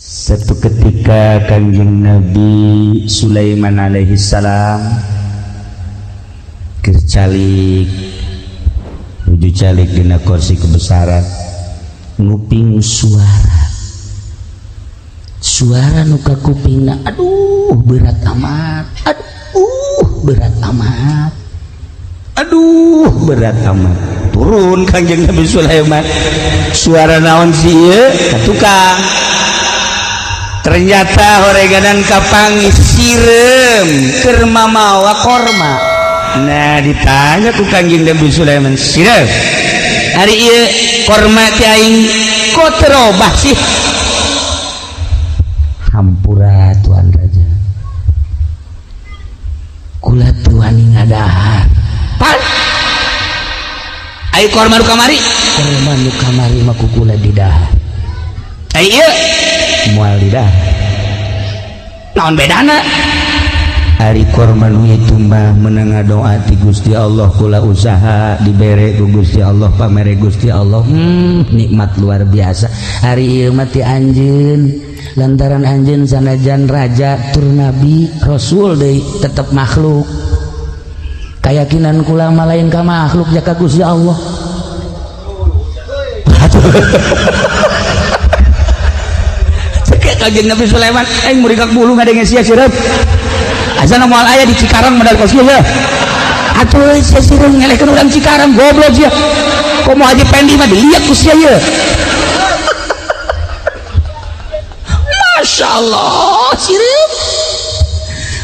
Satu ketika Kanjeng Nabi Sulaiman alaihi salam kercalik nuju calik dina kursi kebesaran nguping suara nu ka kupingna, aduh berat amat, turun Kanjeng Nabi Sulaiman, suara naon sih ieu ka tukang. Ternyata horeganan kapangis sirem keur mamawa korma. Nah ditanya ku Kanjeng Nabi Sulaiman, sirem hari ieu korma ti aing kok terobah sih? Hampura Tuan Raja, kula tuani ngadahar pan ai korma nu kamari, korma nu kamari mah ku kula didahar ai ieu mual lidah naon bedana hari korma nu itu mah menang doa ti Gusti Allah, kula usaha dibere ku Gusti Allah, pamere Gusti Allah, nikmat luar biasa. Hari ieu mah ti anjeun, lantaran anjeun sanajan raja tur nabi rasul deui tetep makhluk, kayakinan kula mah lain ka makhluk jaka Gusti Allah. Kanjeng Nabi Sulaiman aing murid kak bulu ngadenge sia sireup asana moal aya di Cikarang modal kos ieu atuh sia sireup ngelehkeun urang Cikarang goblok sia komo Haji Pendi mah dilihat ku sia ieu masyaallah sireup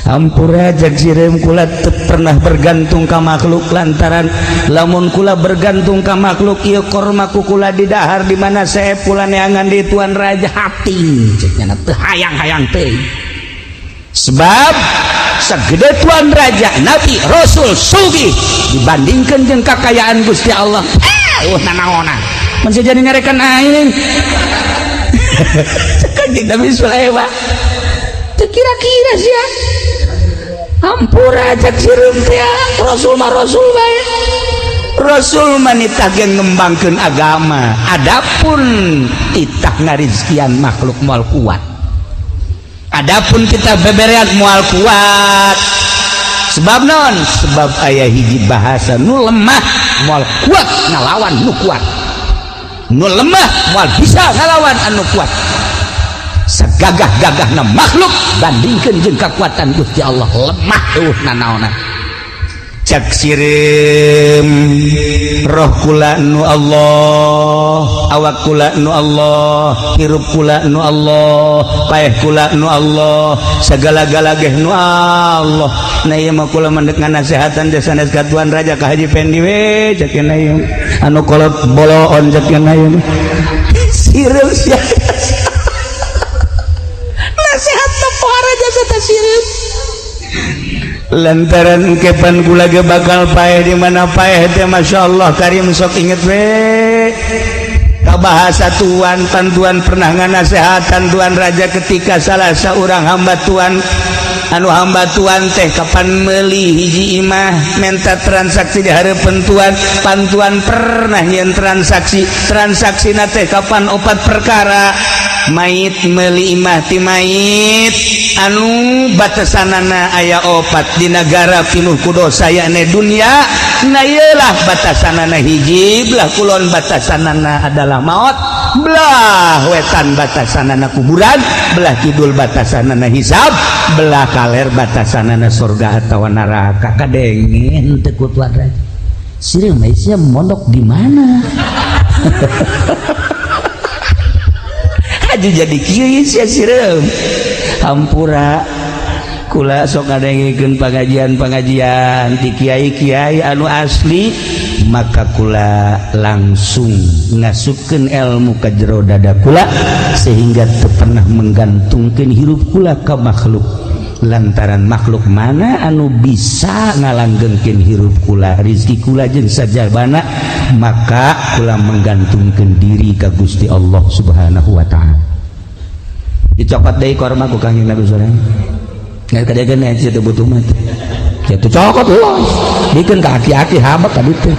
hampura jak sireup kula teu pernah bergantung ka makhluk, lantaran lamun kula bergantung ka makhluk ieu korma ku kula didahar di mana sae kula neangan di Tuan Raja hati ceknya teu hayang-hayang teh. Sebab sagede Tuan Raja Nabi Rasul sugih dibandingkeun jeung kakayaan Gusti Allah. Nanaona mun jadi ngarekan aing. Kanjeng Nabi Sulaiman teu kira-kira sia hampura jak sireup teh Rasul mah Rasul bae. Rasul mah nitah ge ngembangkeun agama, adapun itah ngarizkian makhluk moal kuat, adapun kita beberean moal kuat. Sebab naon? Sebab aya hiji bahasa nu lemah moal kuat ngalawan nu kuat, nu lemah moal bisa ngalawan anu kuat. Sagagah-gagahna makhluk bandingkeun jeung kekuatan Gusti Allah lemah eueuh nanaonna. Cak sirem roh kula nu Allah, awak kula nu Allah, hirup kula nu Allah, paeh kula nu Allah, sagala-gala ge nu Allah. Nah ieu mah kula mandek nganasehatan teh sanes ka Tuan Raja ka Haji Pendi we cak ieu anu kolot boloon cak ieu sirem sia nasihat tepar aja kata sirip lantaran kepan kula ge bakal paeh di mana paeh teh masyaallah karim sok inget we ka bahasa Tuan pan Tuan pernah nganasehatan Tuan Raja ketika salah saurang hamba Tuan anu hamba Tuan teh kapan meuli hiji imah minta transaksi di hareupeun Tuan, pan Tuan pernah nyeun transaksi na teh kapan opat perkara mayit meuli imah ti mayit anu batasanana aya opat di negara pinuh ku dosa yakni dunia. Na ieulah batasanana hiji belah kulon batasanana adalah maut, belah wetan batasanana kuburan, belah kidul batasanana hisab, belah kaler batasanana surga atawa neraka. Kadengin teu ku Tuan Raja sireup mah sia mondok di mana? Aja jadi kieu sia sireup hampura kula sok ngadengikeun pengajian ti kiai-kiai anu asli, maka kula langsung ngasupkeun ilmu ka jero dada kula sehingga teu pernah menggantungkeun hirup kula ka makhluk, lantaran makhluk mana anu bisa ngalanggengkeun hirup kula, rezeki kula jeung sajabana, maka kula menggantungkeun diri ka Gusti Allah Subhanahu wa taala. Dicokot deui korma ku Kanjeng Nabi Sulaiman. Nggak kadegan aja teu butuh mah. Kitu cokot euy. Dikeun ka aki-aki habak ka ditu.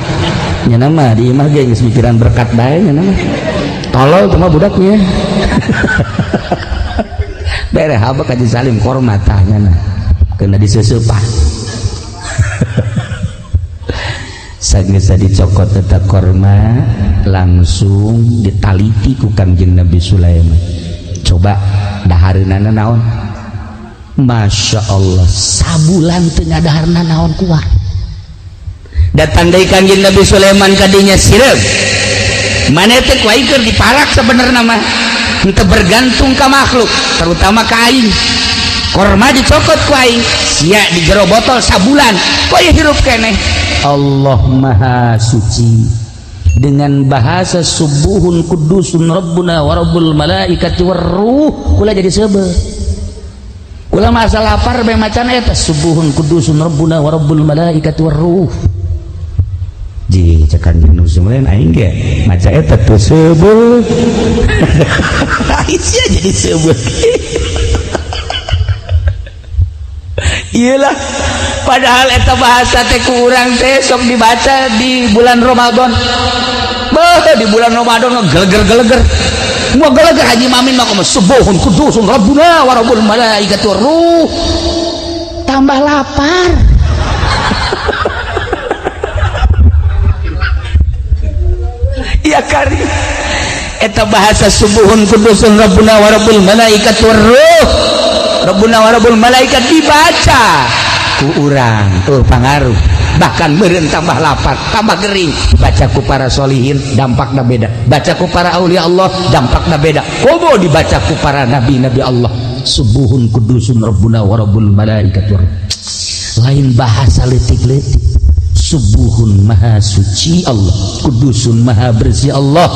Nya nama di imah ge geus mikiran berkat bae nya nama. Tolol teh mah budaknya. Bere haba ka Salim korma tanya kena disesepah. Sagesa dicokot eta korma langsung ditaliti ku Kangjeng Nabi Sulaiman. Coba dahareunana naon? Masya Allah sabulan teu ngadaharna naon kuat. Datang dari Kangjeng Nabi Sulaiman kadinya sireug. Mane teh ku aing keur diparak sabenerna mah. Henteu bergantung ka makhluk, terutama ka aing. Korma dicokot ku aing, sia di jero botol sabulan. Koe hirup keneh. Allah Maha Suci dengan bahasa subuhun kudusun rabbuna wa rabbul malaikati warruh kula jadi sebel. Kula masa lapar bae macan eta subuhun kudusun rabbuna wa rabbul malaikati warruh. Ji cekan jeung nusumeun aing ge maca eta teu sebel. Aing sia jadi sebel. Iyalah padahal eta bahasa teh ku urang teh sok dibaca di bulan Ramadan. Bah di bulan Ramadan geleger-geleger. Mau geleger Haji Mamin mah kumaha subuhun kudusun rabbuna wa rabbul malaikati waruh. Tambah lapar. Ya kari eta bahasa subuhun kudusun rabbuna wa rabbul malaikati waruh. Rabbuna wa rabbul malaikat dibaca ku urang pangaruh bahkan meureun tambah lapar tambah gering. Baca ku para solihin dampakna beda, baca ku para aulia Allah dampakna beda. Komo dibaca ku para nabi-nabi Allah subuhun kudusun rabbuna wa rabbul malaikat lain bahasa letik-letik. Subuhun maha suci Allah, kudusun maha bersih Allah,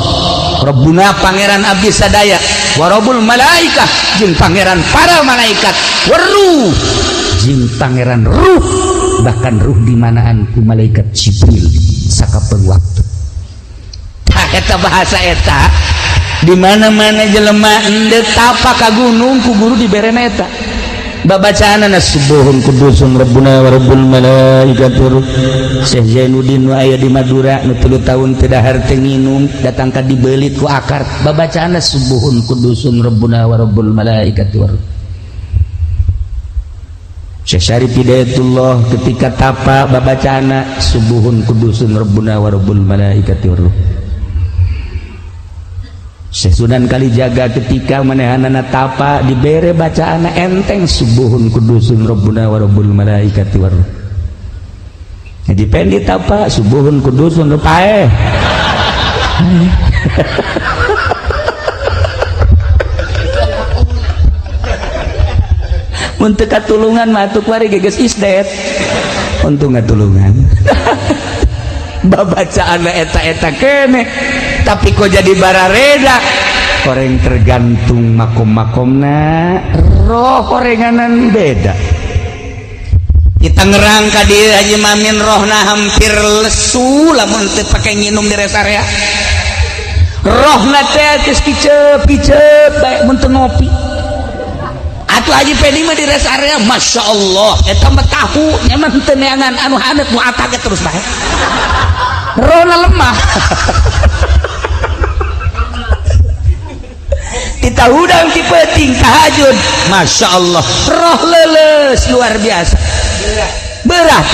Rabbuna pangeran abdi sadaya, wa rabbul malaikah jeung pangeran para malaikat, waruh jeung pangeran ruh, bahkan ruh di manaan ku malaikat Jibril sakapeung waktu. Tah eta bahasa eta di mana-mana jelema endeu tapa ka gunung ku guru diberena eta. Babacaanana subuhun kudusun rabbuna wa rabbul malaikatur. Syekh Zainuddin nu aya di Madura nu 3 tahun teu dahar teu nginum datang ka dibeulit ku akar babacaanna subuhun kudusun rabbuna wa rabbul malaikatur. Syekh Syarif Hidayatullah ketika tapa babacaanna subuhun kudusun rabbuna wa rabbul malaikatur. Syekh Sunan Kalijaga ketika manehanana tapa dibere bacaana enteng subuhun kudusun rabbuna wa rabbul malaikati war. Jadi pendi tapa subuhun kudusun pae. Mun teu katulungan mah atuh wari geges isdet. Untung ngatulungan. Babacaana eta-eta keneh tapi kok jadi barareda koreng tergantung makom-makomna roh korenganan beda. Kita ngerang ka dieu Haji Mamin rohna hampir lesu lamun teu pake nginum di rest area. Rohna teh geus picep bae mun teu ngopi. Atuh Haji Pedi mah di rest area Masya Allah eta mah tahu nyaman teu neangan anu hanet nu atage terus bae. Rohna lemah. Kita udang ti peuting tahajud Masya Allah roh leles luar biasa berat.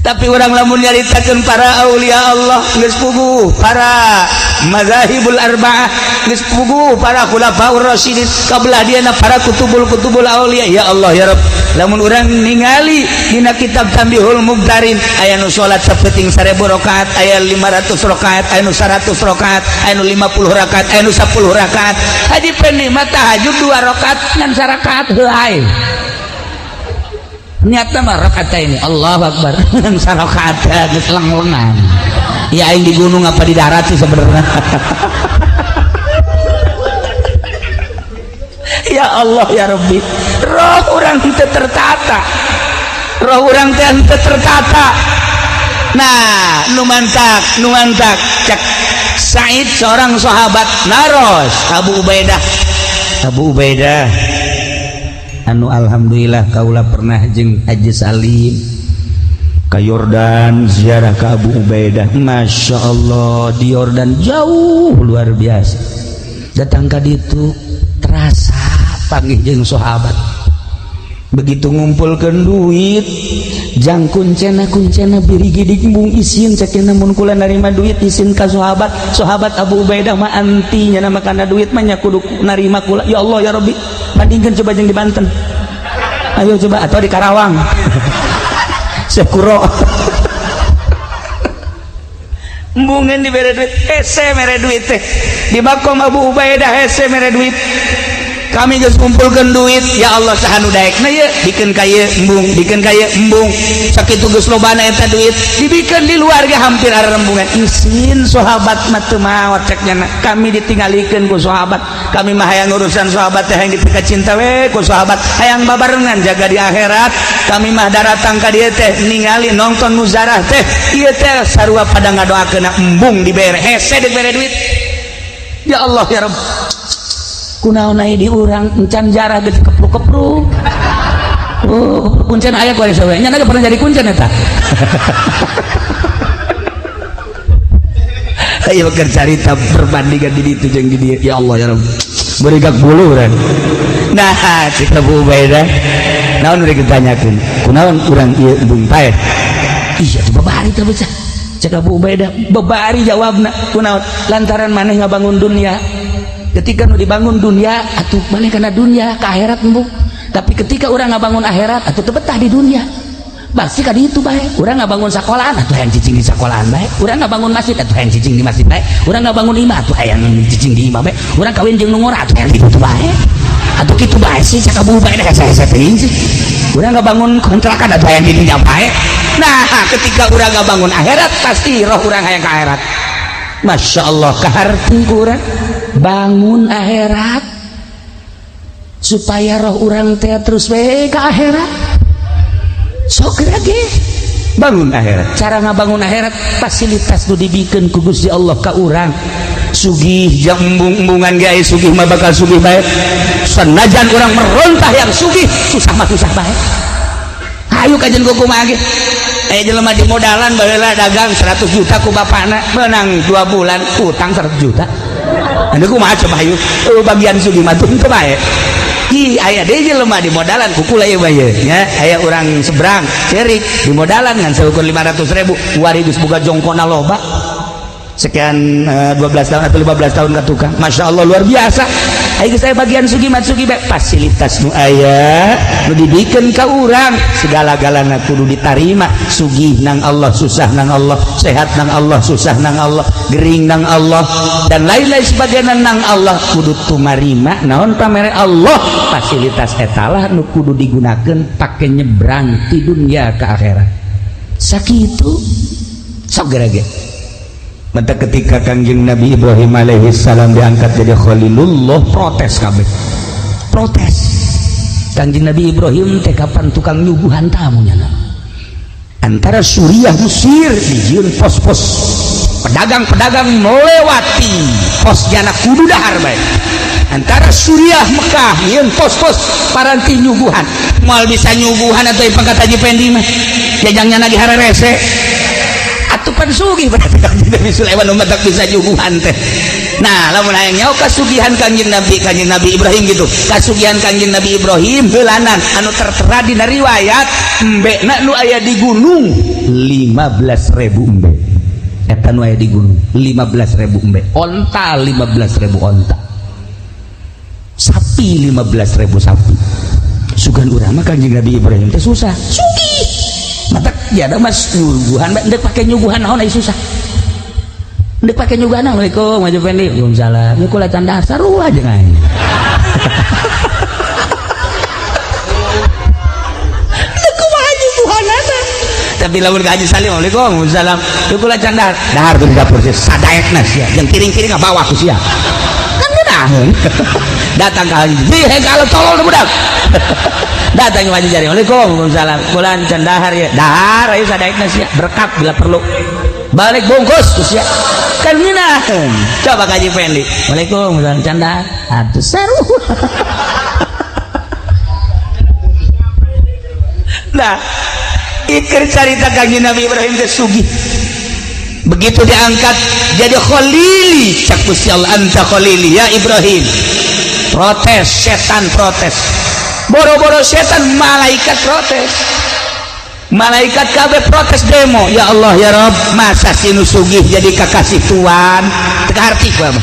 Tapi orang lamun nyaritakeun para aulia Allah geus puguh, para mazahibul arba'ah geus puguh, para khulafaur rasyidin kabelah dieuna para kutubul aulia. Ya Allah ya Rabb, lamun urang ningali dina kitab Tambihul Mubtarin aya nu salat sapeting 1000 rakaat, aya 500 rakaat, aya nu 100 rakaat, aya nu 50 rakaat, aya nu 10 rakaat. Haji Pendi mah tahajud 2 rakaat ngan 1 rakaat heuai. Niatna mah rakaat ini Allahu Akbar ngan 1 rakaat geus leng-lengan. Ya aing di gunung apa di darat sih sebenarnya. Ya Allah ya Rabbi, roh orang teu tertata, roh orang teu tertata. Nah nu mantak cek Said seorang sahabat naros Abu Ubaidah anu alhamdulillah kaula pernah jeung Haji Salim ke Yordan ziarah ke Abu Ubaidah. Masya Allah di Yordan jauh luar biasa. datang ka ditu terasa panggih jeung sahabat begitu ngumpulkeun duit jang kuncena birigidik embung isin cekena mun kula narima duit isin ka sahabat Abu Ubaidah mah antinya nama kana duit mah nya kudu narima kula ya Allah ya Rabbi bandingkeun coba jeung di Banten ayo coba atau di Karawang sekuro embungeun dibere duit hese mere duit teh di makom Abu Ubaidah hese mere duit kami geus kumpulkeun duit ya Allah sahanu daekna ye dikeun ka ieu embung sakitu geus lobana eta duit dibikeun di luar ge hampir arembungan isin sahabat mah teu maot ceknya kami ditinggalikeun ku sahabat kami mah hayang urusan sahabat teh hayang dipika cinta we ku sahabat hayang babarengan jaga di akhirat kami mah daratang ka dieu teh ningali nonton muzarah teh ieu teh sarua pada ngadoakeun embung dibere hese dibere duit ya Allah ya Rabb kunaon aya di urang encan jarah geus kepruk-kepruk kuncen aya ku aya sawe nya pernah jadi kuncen eta ayo keur carita perbandingan di ditu jeung di dieu ya Allah ya Rabb beureug gak buluran nah cik Abu Ubaidah naon urang ditanyakeun kunaon urang ieu embung paeh iya teh babari teh beucah cik Abu Ubaidah babari jawabna kunaon lantaran maneh ngabangun dunia ketika nu dibangun dunia atuh maneh kana dunia ke akhirat embung tapi ketika orang ngabangun akhirat atuh teu betah di dunia pasti ka ditu bae urang ngabangun sekolahan atuh hayang cicing di sekolahan bae urang ngabangun masjid atuh hayang cicing di masjid bae urang ngabangun imah atuh hayang cicing di imah bae urang kawin jeung nu ngora atuh hayang di ditu bae atuh kitu bae sih cak Abu Ubaidah hese teuing sih urang ngabangun kontrakan atuh hayang di dinya bae nah ketika urang ngabangun akhirat pasti roh urang hayang ka akhirat Masya Allah kaharti urang bangun akhirat supaya roh orang teh terus we ke akhirat sok lagi bangun akhirat cara ngabangun akhirat fasilitas nu dibikeun ku Gusti Allah ka urang sugih jeung embung-embungan ge aya sugih mah bakal sugih bae sanajan urang merontah yang sugih susah mah susah bae hayu kajen kumaha ge jelema di modalan baheula dagang 100 juta ku bapana menang 2 bulan utang 100 juta anu kumaha coba hayu bagian sugih mah teu bae aya deui jelema di modalan kukula ieu bae nya aya urang seberang cerik di modalan ngan seukur 500.000 wari geus boga jongkona loba sekian 12 tahun atau 15 tahun ka tukang Masya Allah luar biasa aya geus aya bagian sugih bae fasilitas nu aya nu dibikeun ka urang segala-galana kudu ditarima sugih nang Allah susah nang Allah sehat nang Allah susah nang Allah gering nang Allah dan lain-lain sebagainya nang Allah kudu tumarima naon pamere Allah fasilitas etalah nu kudu digunakeun pake nyebrang ti dunia ke akhirat sakitu sok gerage mata ketika Kangjeng Nabi Ibrahim alaihi salam diangkat jadi Khalilullah protes kabeh protes Kangjeng Nabi Ibrahim teh kapan tukang nyuguhan tamunya antara Suriah Mesir dijieun pos-pos pedagang-pedagang melewati pos jana kudu dahar bae antara Suriah Mekah nyieun pos-pos paranti nyuguhan moal bisa nyuguhan atau pangkat Haji Pendi mah jajangnya lagi harerese atupan sugih berarti Kangjeng Nabi Sulaiman umat bisa nyuguhan teh nah lamun hayang nyaho kasugihan Kangjeng Nabi Ibrahim gitu kasugihan Kangjeng Nabi Ibrahim heulanan anu tertera dina riwayat embena nu aya di gunung 15.000 embe eta nu aya di gunung 15.000 embe onta 15.000 onta sapi 15.000 sapi sugan urang mah Kangjeng Nabi Ibrahim teh susah sugih mata ya ada mas nyuguhan ndek pake nyuguhan naon aya susah ndek pake nyuguhan Assalamualaikum Haji Pendi waalaikumsalam nya kula candar sarua jeung aing ndek kumaha nyuguhanana tapi lamun ka Haji Salim Assalamualaikum waalaikumsalam nya kula candar dahar tuh di dapur sia sadaekna sia jeung kiring-kiring ngabawa ku sia kan ngeunaheun datang ka Haji he kalau tolol budak datang Haji jari Waalaikumsalam kulan can dahar ya dahar ayo sadaekna sia berkat bila perlu balik bungkus sia kan ngeunaheun coba ka Haji Pendi Waalaikumsalam can dahar atuh saru nah ikir carita Kangjeng Nabi Ibrahim teh sugih begitu diangkat jadi khalili cak Gusti Allah anta khalili ya Ibrahim. Protes setan, protes boro-boro setan, malaikat protes, malaikat kabeh protes demo. Ya Allah ya Rob, masa si nusugih jadi kakasih tuan teka harti ku mah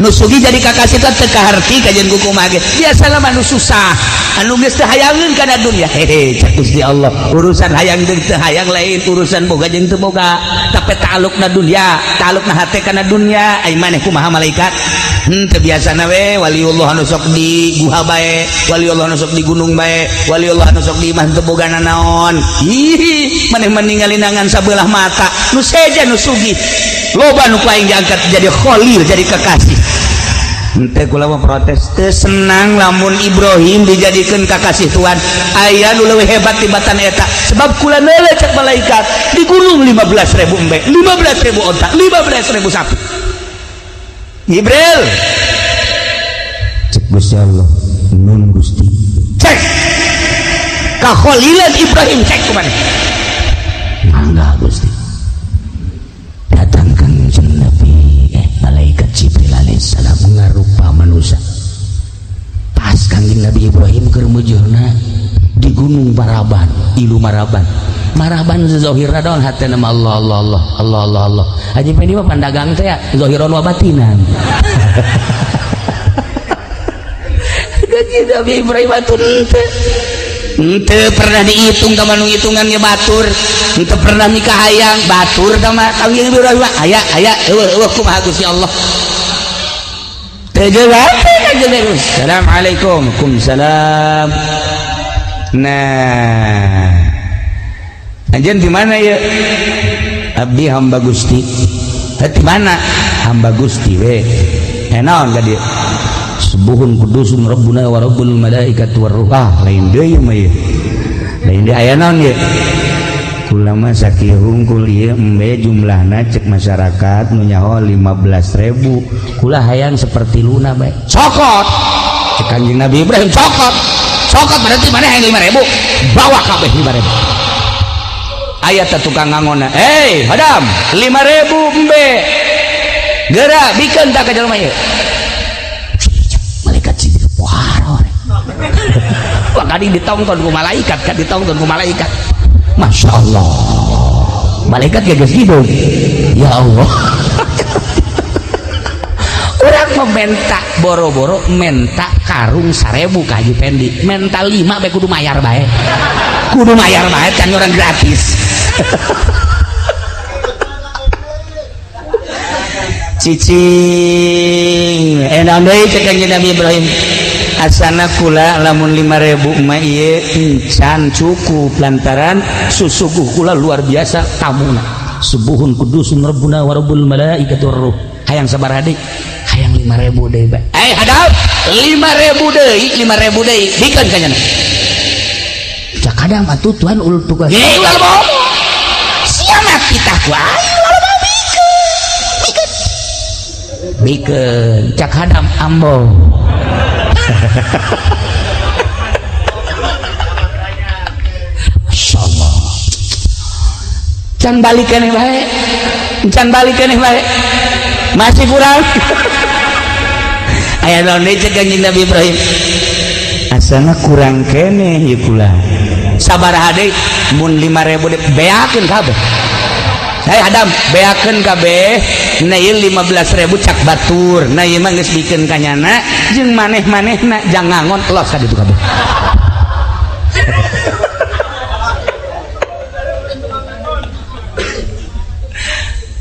nusugi jadi kakasih tuan teka harti kajian kuku mage biasa lah manu susah anu geus teu hayangeun kana dunya. Hehe cak Gusti Allah, urusan hayang jeung teu hayang lain, urusan boga jeung teu boga, tapi ta'alluqna dunya, ta'alluqna hate kana dunya. Ai maneh kumaha malaikat teu biasana we waliullah anu sok di guha bae, waliullah anu sok di gunung bae, waliullah anu sok di imah teu bogana naon. Ih maneh meningali nangan sabelah mata nu seja nu sugih loba nu aing diangkat jadi khalil, jadi kekasih. Ente kula mah protes teu senang lamun Ibrahim dijadikeun kakasih Tuhan. Aya nu leuwih hebat tibatan eta sebab kula neule cek malaikat di gunung 15.000 embe, 15.000 onta, 15.000 sapi. Jibril cek Gusti Allah, nun Gusti cek kakholilan Ibrahim cek kumaha mangga Gusti datangkan Nabi malaikat Jibril alaihissalam ngarupa manusia pas kangjeng Nabi Ibrahim keur mujurna di gunung Maraban, ilu Maraban zahirna daun hatena Allah Allah Allah Allah Allah Allah aja pendi mah pandagang teh zahiron wa batinan. Kangjeng Nabi Ibrahim atuh ente pernah dihitung ka manu hitungannya batur, ente pernah nikah hayang batur sama kangjeng Nabi Ibrahim aya eueuh kumaha Gusti Allah teu jawab. Assalamualaikum, waalaikumsalam. Nah anjeun di mana ya? Abdi hamba Gusti. Di mana? Hamba Gusti we. Naon ka dieu? Subuhun kudusun rabbuna wa rabbul malaikati war ruh. Lain deui mah ye. Lain deui aya naon ye? Kula mah sakieu hungkul ieu embe jumlahna cek masyarakat nu nyaho 15.000. Kula hayang seperti luna bae. Cokot. Cek Kanjeng Nabi Ibrahim cokot. Cokot berarti mana hayang 5.000? Bawa kabeh 5.000. Ayat tukang ngangona, hadam 5.000 embe gerak bikin tak ke jelema ieu malaikat Jibril poharor wah kadi ditongton ku malaikat, kan ditongton ku malaikat. Masya Allah malaikat ya geus hidup ya Allah. Orang mementa boro-boro menta karung 1.000 ka Haji Pendi, menta 5 bae kudu mayar bae, kudu mayar bae kan orang gratis. Cicing enak deui cek Kanjeng Nabi Ibrahim asana kula lamun 5.000 mah ieu encan cukup lantaran susuguh kula luar biasa tamuna. Subuhun kudusun rabbuna wa rabbul malaikati war ruh. Hayang sabaraha deui? Hayang 5.000 deui bae. Hadap 5.000 deui, 5.000 deui bikeun kanyana. Cak kadang atuh Tuhan ulul tugas. Ulah bohong. Siamat kita ku ayo loba bikeun. Cak hadam ambo. Masyaallah. Can balik keneh bae. Can balik keneh bae. Masih kurang. Aya naon deui cek Kanjeng Nabi Ibrahim? Asana kurang keneh ieu kula. Sabaraha deui? Mun 5.000 beakeun kabeh. Hadam beakeun kabeh. Na ieu 15.000 cak batur. Na ieu mah geus bikeun kanyana jeung maneh-manehna jang ngangon los ka ditu kabeh.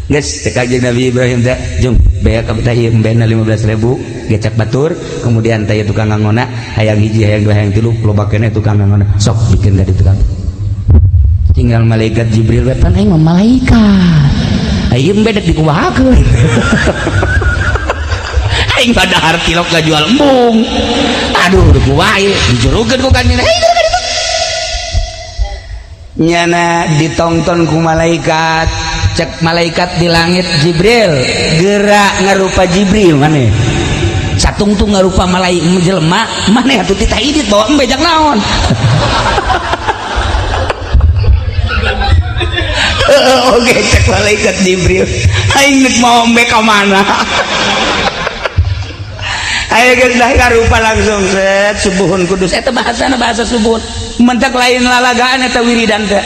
Geus teh Kanjeng Nabi Ibrahim teh jeung bea ka teh ieu embena 15.000 gecak batur, kemudian teh tukang ngangona hayang hiji hayang dua hayang tilu loba keneh tukang ngangona sok bikin ka ditu kabeh. Tinggal malaikat Jibril wetan aing mah malaikat. Aing bedek dikuwahakeun. Aing pada harti lok jual embung. Aduh dikuwae dijurukeun ku Kanjeng. Nyana ditongton ku malaikat. Cek malaikat di langit Jibril gerak ngarupa Jibril maneh. Satungtung ngarupa malaikat jelema maneh atuh titah idit bawa embejak naon. oke cek malaikat Jibril aing nek mau ombe ka mana ayo geus dah karupa langsung set subuhun kudus eta bahasana bahasa subuhun mentak lain lalagaan eta wiridan teh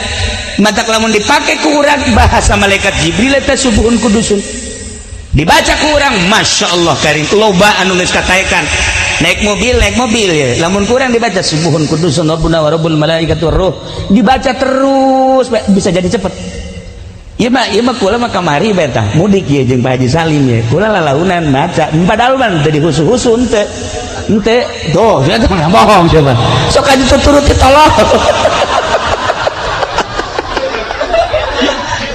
mentak lamun dipake ku urang bahasa malaikat Jibril eta subuhun kudusun dibaca ku urang masyaallah karim loba anu geus kataekan naik mobil ya lamun kurang dibaca subuhun kudusun rabbuna wa rabbul malaikati war ruh dibaca terus bisa jadi cepet ieu mah kula mah kamari beta mudik ieu jeung Pak Haji Salim ya kula lalaunan baca padahal mah teu dihusu-husu henteu tuh saya teh bohong coba sok aju tuturuti tolong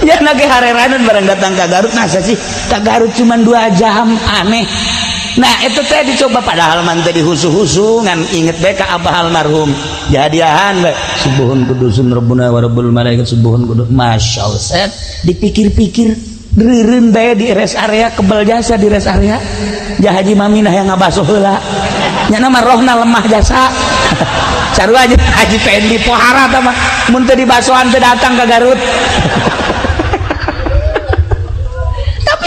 ya nage hareranan barang datang ke Garut nasa sih ke Garut cuma 2 jam aneh nah itu teh dicoba padahal man teh dihusu-husu ngan inget bae ka abah almarhum jadiahan bae subuhun kudusun rabbuna wa rabbul malaikat subuhun kudus masyaallah set dipikir-pikir deureun bae di rest area kebal jasa di rest area jah Haji Maminah yang ngabasoh heula nya mah rohna lemah jasa sarua aja Haji Pendi pohara tah mah mun teu dibasohan teu datang ke Garut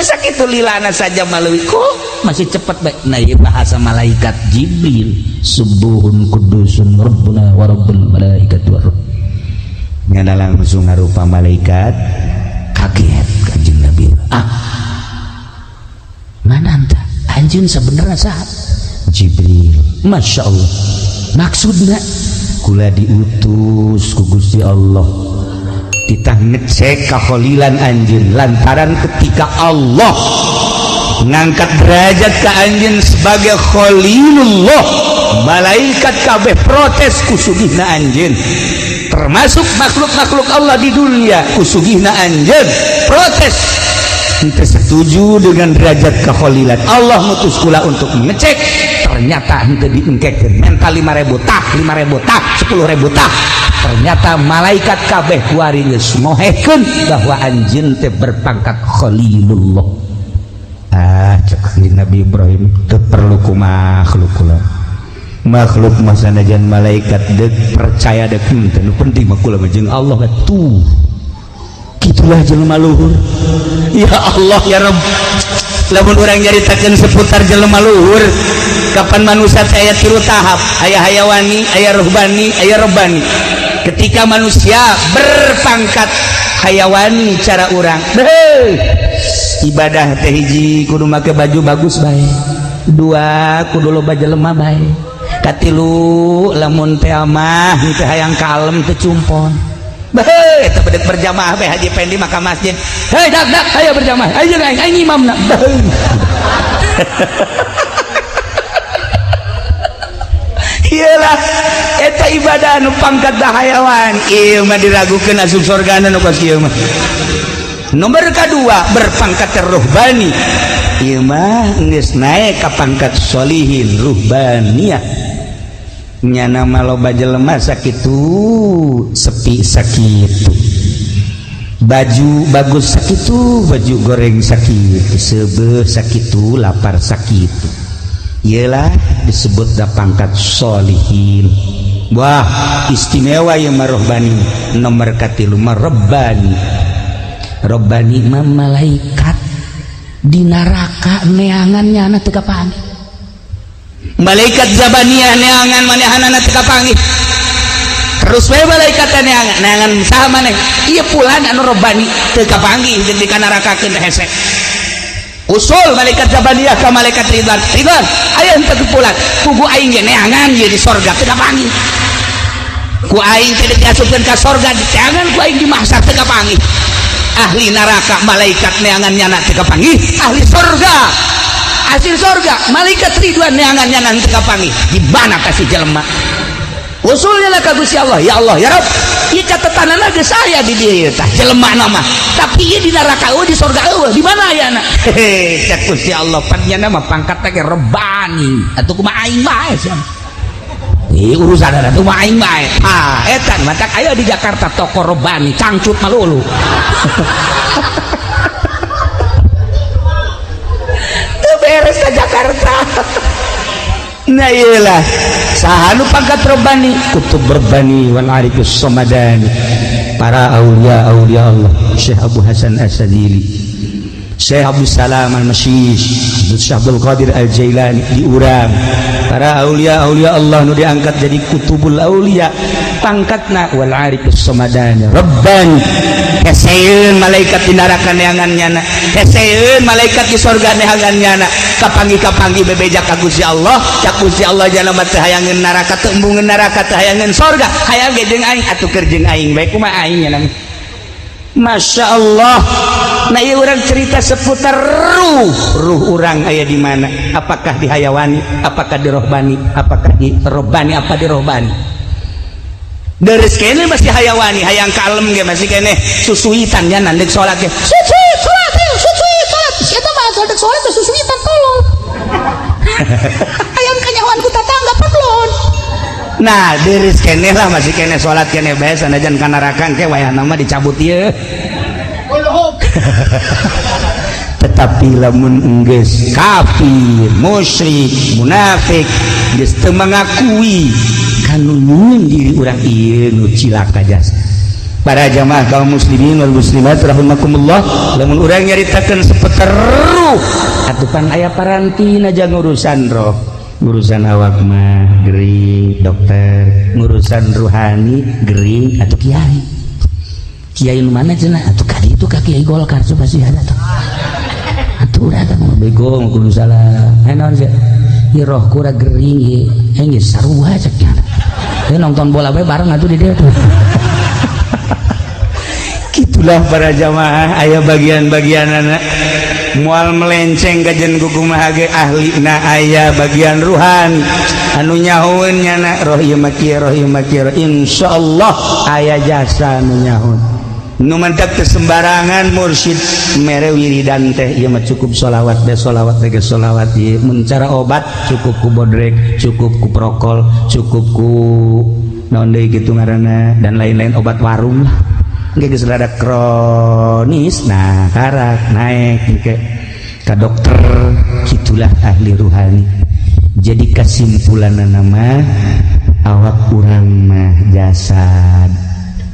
sakitu lilana saja melalui kok masih cepat baik nah ya bahasa malaikat Jibril subuhun kudusun rabbuna wa rabbul malaikati war ruh nyana langsung ngarupa malaikat kaget kanjeng Nabi mana anta anjeun sebenarnya saha Jibril Masya Allah maksudna kula diutus ku Gusti Allah kita ngecek kakholilan anjeun lantaran ketika Allah ngangkat derajat ke anjeun sebagai kholilullah malaikat kabeh protes kusugihna anjeun termasuk makhluk-makhluk Allah di dunia kusugihna anjeun protes kita setuju dengan derajat kekholilan Allah mutus kula untuk mengecek ternyata henteu diengkekeun mental 5.000 tak 5.000 tak 10.000 tak ternyata malaikat kabeh kuari geus ngohekeun bahwa anjeun teh berpangkat khalilullah cek Nabi Ibrahim teu perlu ku makhluk kula makhluk mah sanajan malaikat deuk percaya deuk teu nu penting mah kula jeung Allah tuh kitulah jelema luhur ya Allah ya Rabb lamun urang nyaritakeun seputar jelema luhur kapan manusia teh aya 3 tahap aya hayawani aya ruhbani aya robbani ketika manusia berpangkat hayawani cara orang ibadah teh hiji kudu make baju bagus bae 2 kudu loba jelema bae katilu lamun teh mah teu hayang kalem teu cumpon bae eta bedek berjamaah bae Haji Pendi maka masjid hei dak ayo berjamaah ayo aing imamna iyalah eta ibadah anu pangkat hayawan ieu mah diragukeun asup sorgana nu ka kieu mah nomor kedua berpangkat ruhbani ieu mah geus naek ka pangkat sholihin ruhbaniyah nya nama loba jelema sakitu sepi sakitu baju bagus sakitu baju goreng sakitu seubeuh sakitu lapar sakitu ialah disebut da pangkat sholihin wah istimewa ya marohbani nomor katilu marobbani robbani mah malaikat di neraka neangannya anak teu kapanggih malaikat zabaniyah neangan manehanana teu kapanggih terus we malaikat neangan saha maneh ieu pulan anu robbani teu kapanggih jeung di nerakakeun teh hese usul malaikat zabaniyah ka malaikat ridwan aya henteu pulang kugu aing ge neangan ye di sorga teu kapanggih ku aing teh diasupkeun ka sorga di neangan ku aing di mahsyar teu kapanggih ahli neraka malaikat neangan nyana teu kapanggih ahli sorga hasil sorga malaikat ridwan neangan nyana teu kapanggih di mana kasih jelema usulnya lah ka Gusti Allah ya Allah ya Rabb ieu catatanana geus aya di dieu tah jelema nama tapi ieu di neraka eueuh di sorga eueuh di mana ayana cek Gusti Allah panjenengan mah pangkat teh rebani atuh kumaha aing bae sia urusan ada tuh mah aing bae eta matak aya di Jakarta toko rebani cangcut malulu teu beres ka Jakarta nah iyalah saha nu pangkat robbani kutub berbani wal arifus samadani para aulia Allah, Syekh Abu Hasan As-Sadili, Syekh Abdul Salam Al-Masyish, Syekh Abdul Qadir Al-Jailani diurang. Para aulia Allah nu diangkat jadi kutubul aulia, pangkatna wal arifus samadani rabban. Heseun malaikat di neraka neangannyana, heseun malaikat di surga neangannyana, kapanggi bebejak ka Gusti Allah, cak Gusti Allah jalema teh hayangeun neraka teu embungeun neraka teh hayangeun surga, hayang ge jeung aing atuh keur jeung aing bae kumaha aing nya. Masya Allah. Nah ieu urang cerita seputar ruh urang aya di mana, apakah di hayawani, apakah di rohbani, apakah di robbani, apa di rohbani. Deres kene masih hayawani, hayang kalem ge masih kene susuitan nya nandek salat ge. Susuit salat. Siapa mah salat salat susuitan tolong. Hayang kanyawan ku tatangga paklon. Nah, deres kene lah masih kene salat kene bae sanajan ka neraka ke wayahna mah dicabut ieu. Tetapi lamun enggeus kafir, musyrik, munafik, geus teu mangakui kanu nyieun diri urang ieu nu cilaka jasa. Para jamaah kaum muslimin wal muslimat rahimakumullah, lamun urang nyaritakeun seputar ruh atupan aya parantina jeung urusan roh. Urusan awak mah gering dokter, urusan ruhani gering atau kiai. Kiai mana cenah atuh kali itu ka kiai Golkar coba sih ada tuh. Atuh urang mah bego kudu salah. Naon sih? Ieu roh ku ora gering ieu. Geus sarua cek nya. Teu nonton bola bae bareng atuh di dieu tuh. Kitulah para jamaah aya bagian-bagianana mual melenceng kajen kukumaha ge ahlina aya bagian ruhan anu nyahoeun nyana roh ieu mah kieu roh ieu mah kieu insyaallah aya jasa anu nyahoeun nu mantap teu sembarangan mursyid mere wiridan teh ieu mah cukup sholawat teh sholawat ieu mun cara obat cukup ku bodrek cukup ku prokol cukup ku naon deui kitu ngaranna dan lain-lain obat warung lah geus rada kronis nah karak naik ke dokter gitulah ahli ruhani. Jadi kesimpulanna nama awak urang mah jasad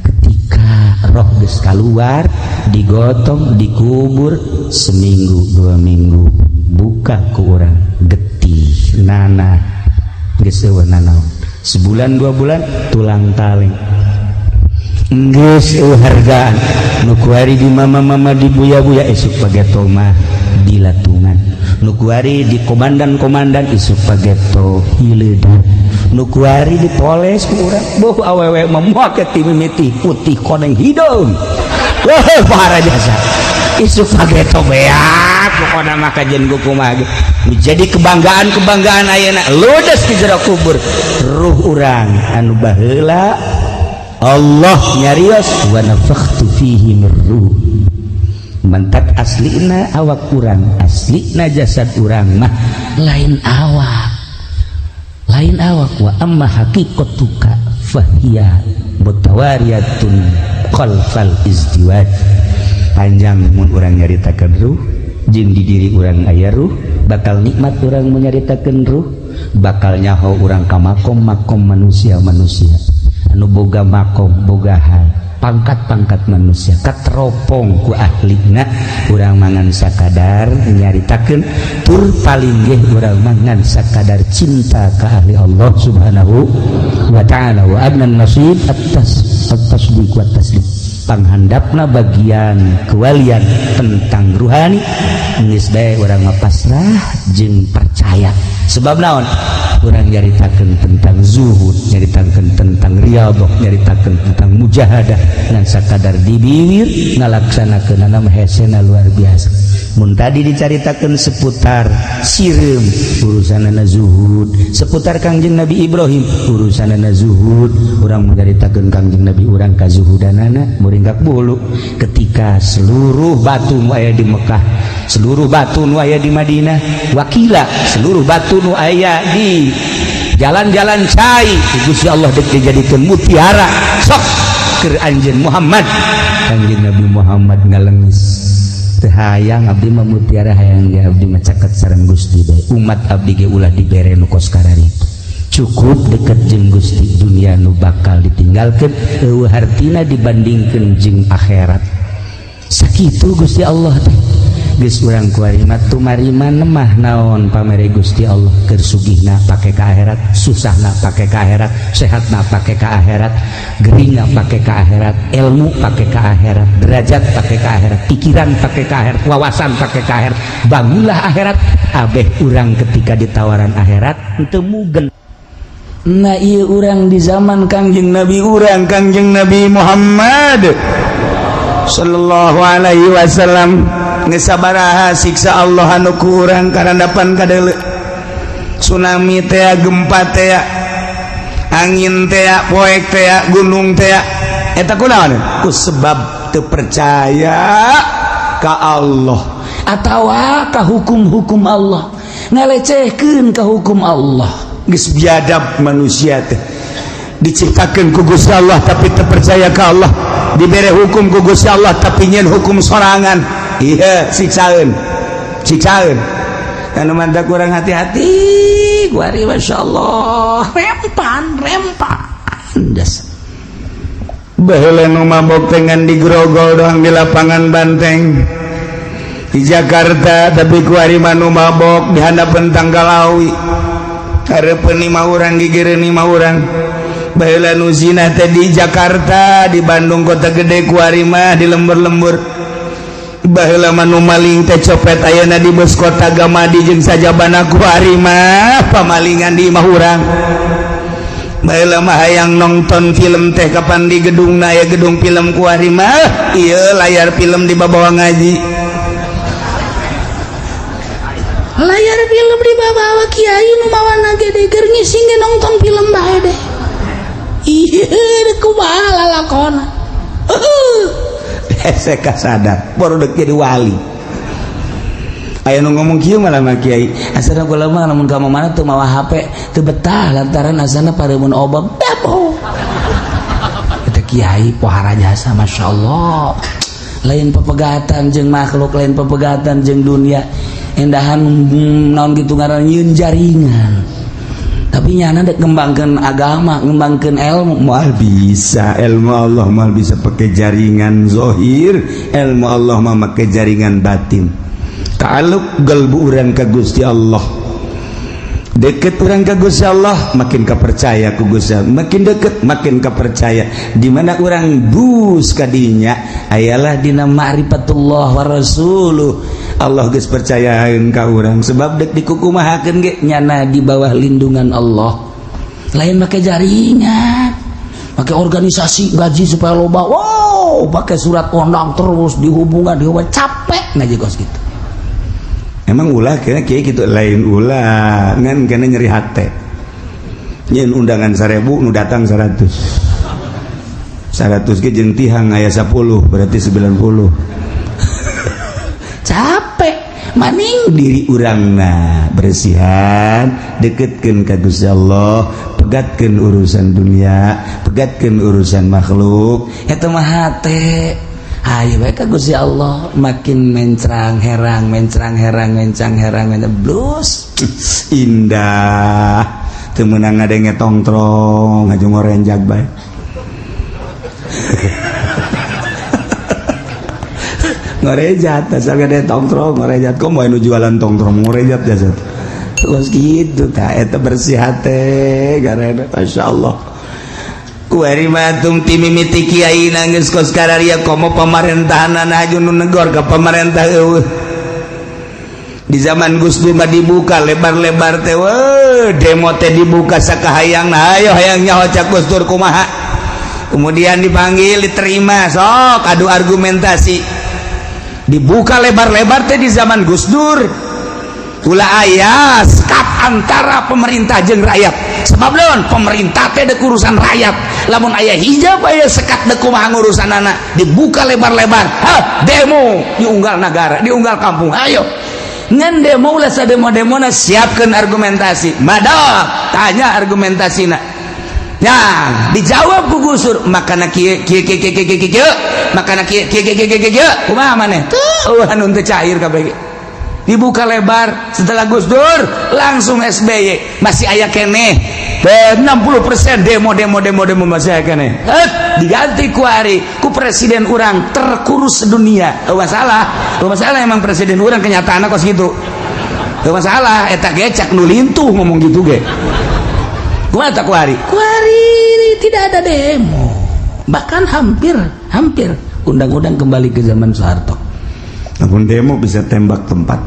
ketika roh geus kaluar digotong dikubur seminggu 2 minggu buka ku urang getih nana geus eueuh nanaon sebulan 2 bulan tulang taleng geus hargaan nu kuari di mama-mama di buya-buya esuk pageto mah dilatungan nu kuari di komandan-komandan esuk pageto hileudeuh nu kuari dipoles ku urang boh awewe mah moal ke timimiti putih koneng hideung wah para jasa esuk pageto beak pokona mah kajen kumaha jadi kebanggaan ayeuna ludes di jero kubur ruh urang anu baheula Allah nyarios wa nafakhtu fihi min ruh mantak aslina awak urang aslina jasad urang mah lain awak wa amma haqiqatuka fahiya mutawariyatun khalfal izdiwaj panjang mun urang nyaritakeun ruh jeung di diri urang aya ruh bakal nikmat urang menyaritakeun ruh bakal nyaho urang ka makom manusia anu boga makom boga hal pangkat manusia kateropong ku ahlina urang mangan sakadar nyaritakeun tur paling ge urang mangan sakadar cinta ka ahli Allah subhanahu wa ta'ala wa adnan nasib atas tasdiq wa taslim panghandapna bagian kewalian tentang ruhani geus bae urang mah pasrah jeung percaya sebab naon urang nyaritakeun tentang zuhud nyaritakeun tentang riyadhah nyaritakeun tentang mujahadah ngan sakadar di bibir ngalaksanakeunana mah hesena luar biasa mun tadi dicaritakeun seputar sireum urusanana zuhud seputar Kangjeng Nabi Ibrahim urusanana zuhud urang mencaritakeun Kangjeng Nabi urang kazuhudanana muringgak bulu ketika seluruh batu nu aya di Mekah seluruh batu nu aya di Madinah wakila seluruh batu nu aya di jalan-jalan cai Gusti Allah dek dijadikeun mutiara sok keur anjeun Muhammad Kangjeng Nabi Muhammad ngalengis teu hayang abdi mah mutiara hayang ge abdi mah caket sareng Gusti bae umat abdi ge ulah dibere nu kos kararitu cukup deket jeung Gusti, dunia nu bakal ditinggalkeun eueuh hartina dibandingkeun jeung akhirat. Sakitu Gusti Allah teh geus urang kuari mah tumarima nemah naon pamere Gusti Allah, keur sugihna pake ka akhirat, susahna pake ka akhirat, sehatna pake ka akhirat, geuringna pake ka akhirat, ilmu pake ka akhirat, derajat pake ka akhirat, pikiran pake ka akhirat, wawasan pake ka akhirat. Bangunlah akhirat, abeh urang ketika ditawaran akhirat henteu mugen. Nah ieu urang di zaman Kangjeng Nabi urang Kangjeng Nabi Muhammad sallallahu alaihi wasallam geus sabaraha siksa Allah anu ku urang karandapan kadeuleu. Tsunami teh, gempa teh, angin teh, poek teh, gunung teh, eta kunaon? Ku sebab teu percaya ka Allah atawa ka hukum-hukum Allah, ngalecehkeun ka hukum Allah. Geus biadab manusia teh diciptakeun ku Gusti Allah tapi teu percaya ka Allah, dibere hukum ku Gusti Allah tapi nyeun hukum sorangan. Iya siksaeun anu mantap kurang hati-hati kuari masyaallah rempan das baheula nu mabok tengan di Grogol doang di lapangan Banteng di Jakarta, tapi kuari mah nu mabok di handapeun Tanggalawi hareupeun 5 urang gigireun 5 urang. Baheula nu zina teh di Jakarta, di Bandung kota gede kuari mah di lembur-lembur. Baheula manu maling teh copet ayeuna di bus kota Gamadi jeung sajabana kuari mah pamalingan di imah urang. Baheula mah hayang nonton film teh kapan di gedungna aya gedung film kuari mah ieu layar film di babawa ngaji. Layar film di babawa kiai nu mawana gede keur ngising nonton film bae deh. Ieu kumaha lalakonna. Hese kasadar baru dek jadi wali. Aya nu ngomong kieu malah mah kiai asana kula mah lamun ka mana teu mawa HP teu betah lantaran asana paremun obab bebo. Eta kiai pohara jasa masyaallah. Lain pepegatan jeung makhluk, lain pepegatan jeung dunia. Endahan naon kitu ngaran nyieun jaringan. Tapi nyana dek ngembangkeun agama, ngembangkeun ilmu moal bisa. Ilmu Allah moal bisa pakai jaringan zahir, ilmu Allah mah make jaringan batin. Ta'alluq galbu urang ka Gusti Allah. Deket urang ka Gusti Allah makin kapercaya ku Gusti Allah, makin deket makin kapercaya. Di mana urang bus kadinya ayalah dina ma'rifatullah wa rasuluh. Allah geus percayakeun ka urang sebab dek dikukumahakeun ge nyana di bawah lindungan Allah. Lain make jaringan, make organisasi gaji supaya loba. Wow, pakai surat undang terus dihubungan capek ngaji kos gitu. Emang ulah kena kieu kitu lain ulah ngan kena nyeri hate. Nyeun undangan 1000 nu datang 100. 100 ge jeung tihang aya 10 berarti 90. Capek maning diri urangna bersihan, deketkeun ka Gusti Allah, pegatkeun urusan dunia, pegatkeun urusan makhluk, eta mah hate. Hayu bae ka Gusti Allah makin mencrang herang blus indah teu meunang ngadenge tongtrong ngajung ngorenjag bae. Ngorejat asal gede tongtrong ngorejat kok mau jualan tongtrong ngorejat jasa terus gitu ta eta bersih hate garana masyaallah kuari matung ti mimiti kiai nangis kos kararia komo pemerintahan ajun nu negor ka pemerintah eueuh di zaman Gus Dur mah dibuka lebar-lebar teh demo teh dibuka sakahayangna ayo hayang nyaho cak Gus Dur kumaha kemudian dipanggil diterima sok adu argumentasi dibuka lebar-lebar teh di zaman Gus Dur ulah aya skap antara pemerintah jeung rakyat sebab naon pemerintah teh deuk urusan rakyat lamun aya hijab aya sekat deuk kumaha ngurusanana dibuka lebar-lebar demo diunggal negara diunggal kampung ayo ngan demo ulah sademo-demona siapkeun argumentasi madog tanya argumentasina. Nah, dijawab ku Gus Dur, makana kieu makana kieu kumaha maneh? Tuh anu teu cair kabeh. Dibuka lebar setelah Gus Dur langsung SBY masih aya keneh 60% demo masih kene diganti ku hari ku presiden urang terkurus sedunia. Masalah emang presiden urang kenyataannya kos gitu. Masalah eta gecak nu lintuh ngomong gitu ge. Kumaha tak ku hari tidak ada demo, bahkan hampir undang-undang kembali ke zaman Soeharto. Namun demo bisa tembak tempat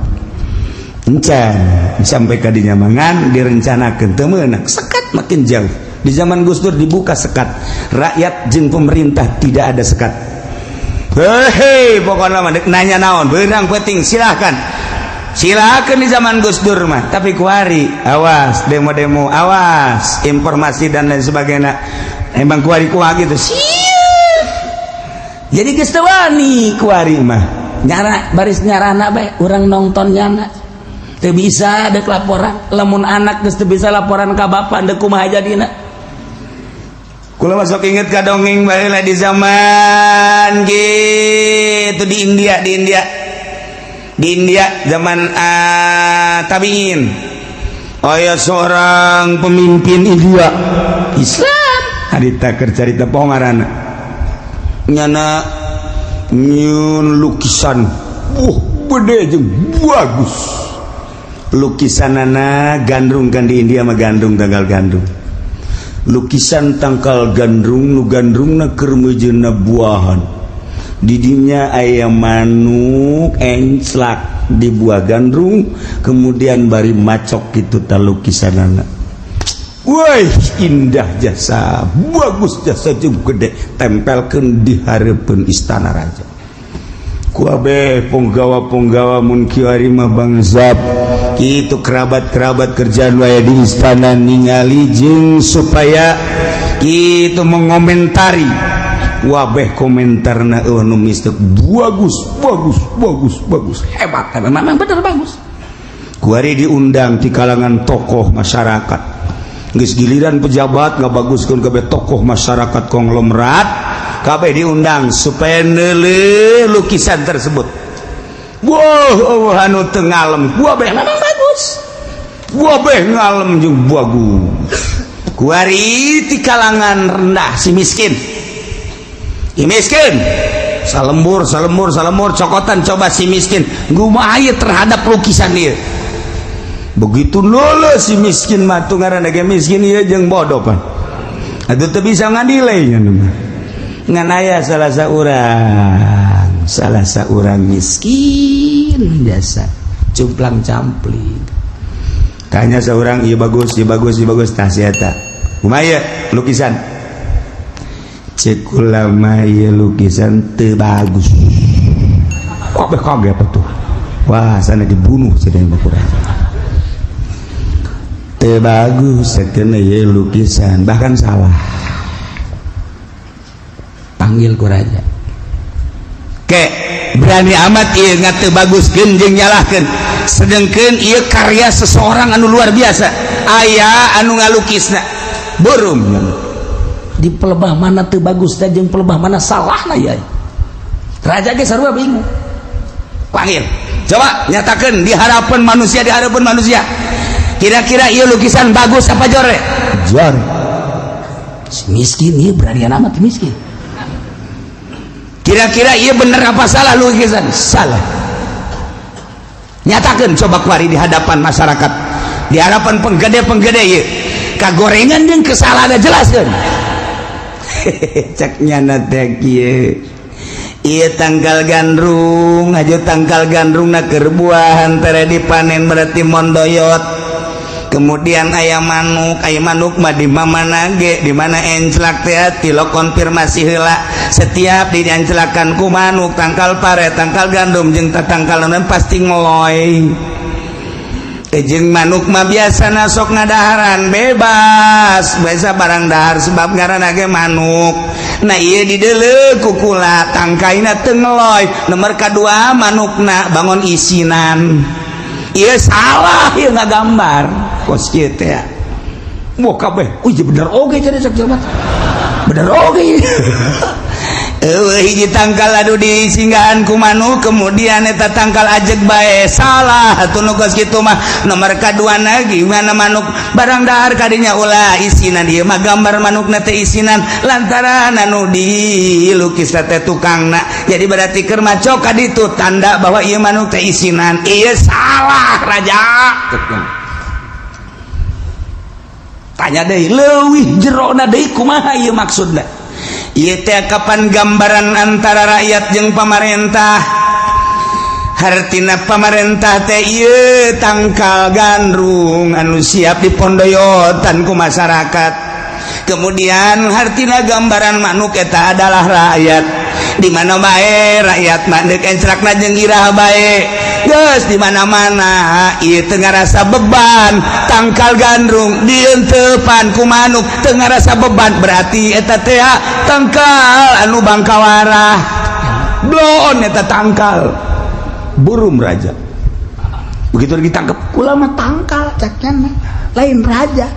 encan sampai ke dinyamangan direncanakan temenak sekat makin jauh. Di zaman Gus Dur dibuka sekat, rakyat jeung pemerintah tidak ada sekat. Hei pokoknya nanya naon beurang penting silahkan di zaman Gus Dur mah. Tapi kuari awas demo awas informasi dan lain sebagainya. Emang kuari gitu siap. Jadi geus teu wani kuari mah nyara baris nyarana bae urang nonton nyana teu bisa dek laporan. Lamun anak geus teu bisa laporan ka bapa deuk kumaha jadina. Kula masuk inget ka dongeng bae lah di zaman gitu di India zaman tabiin. Aya seorang pemimpin India Islam harita keur carita pongarana nyana nyun lukisan bede jeung bagus. Lukisanana gandrung kan di India mah gandrung tanggal gandrung. Lukisan tangkal gandrung nu gandrungna keur meujeunna buahan. Didinya ayam manuk enclak di buah gandrung kemudian bari macok gitu talukisanana. Wah indah jasa bagus jasa jeung gede tempelkeun di hareupeun istana raja. Kuabe punggawa mun kieu mah bangsap kitu kerabat-kerabat kerjaan wae di istana ningali jeung supaya kitu mengomentari. Wabeh komentarna nu mistek bagus hebat memang bener bagus. Kuari diundang di kalangan tokoh masyarakat geus giliran pejabat ngabaguskeun kabeh tokoh masyarakat konglomerat kabeh diundang supaya neuleuh lukisan tersebut. Wah anu teu ngalem wabeh memang bagus wabeh ngalem jeung bagus. Kuari di kalangan rendah si miskin salembur cokotan coba si miskin gumaha terhadap lukisan dia. Begitu lolo si miskin mah tu ngaranna ge miskin ieu jeung bodoh pan. Atuh teu bisa ngadilai ngan aya salah saurang miskin jasa cumplang campling. Tanya seorang ieu bagus tah sia eta. Kumaha lukisan? Cek ulama ya lukisan teu bagus. Kaget apa tuh? Wah sana dibunuh sedang bakurang. Teu bagus sakeuna ya lukisan bahkan salah. Panggil ku raja. Ke berani amat ieu ngateu baguskeun jeung nyalahkeun. Sedengkeun ieu karya seseorang anu luar biasa. Aya anu ngalukisna. Burum. Di pelebah mana teu bagus dan jeung pelebah mana salahna ya. Raja ge sarua bingung. Panggil. Coba nyatakeun di harapan manusia Kira-kira ieu lukisan bagus apa jore? Jore. Si miskin ieu beranian amat miskin. Kira-kira ieu bener apa salah lukisan? Salah. Nyatakeun coba kuari di hadapan masyarakat. Di hadapan penggede-penggede ieu. Kagorengan jeung kesalahan jelaskeun. Ceknya nate kieu ieu tangkal gandrung aju tangkal gandrung na keur buahan tere dipanen berarti mondoyot. Kemudian aya manuk mah di mana ge di mana enclak teh tilo konfirmasi heula setiap diencelakan ku manuk tangkal pare tangkal gandum jeung tatangkaleun pasti ngeloy. Jeung manuk mah biasana sok ngadaharan bebas biasa barang dahar sebab ngaranna ge manuk. Nah ieu dideuleuh ku kula tangkaina teu ngeloy. Nomor kadua manukna bangun isinan. Ieu salah ieu ngagambar. Kos kieu teh. Moh kabeh. Bener oge cenah sok jabat. Bener oge. hiji tangkal aduh di singgahan ku manuk kemudian eta tangkal ajeg bae salah atuh nu geus kitu mah nomor kadua lagi mana manuk barang dahar kadinya ulah isinan ieu mah gambar manukna teh isinan lantaran anu dilukis teh tukangna jadi berarti keur macok ka ditu tanda bahwa ieu manuk teh isinan ieu salah raja tanya deui leuwih jerona deui kumaha ieu maksudna ieu teh kapan gambaran antara rakyat jeung pamarentah hartina pamarentah teh ieu tangkal gandrung anu siap dipondoyotan ku masyarakat kemudian hartina gambaran manuk eta adalah rakyat di mana bae rakyat mah deuk encrakna jeung iraha bae geus di mana-mana ieu teu ngarasa beban tangkal gandrung dieunteupan ku manuk teu ngarasa beban berarti eta teh tangkal anu bangkawarah blon eta tangkal burung raja begitu ditangkap kula mah tangkal cakna lain raja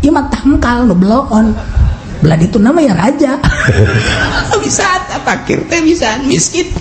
ieu mah tangkal nu blon belah itu nama ya raja bisa fakir teh bisa miskin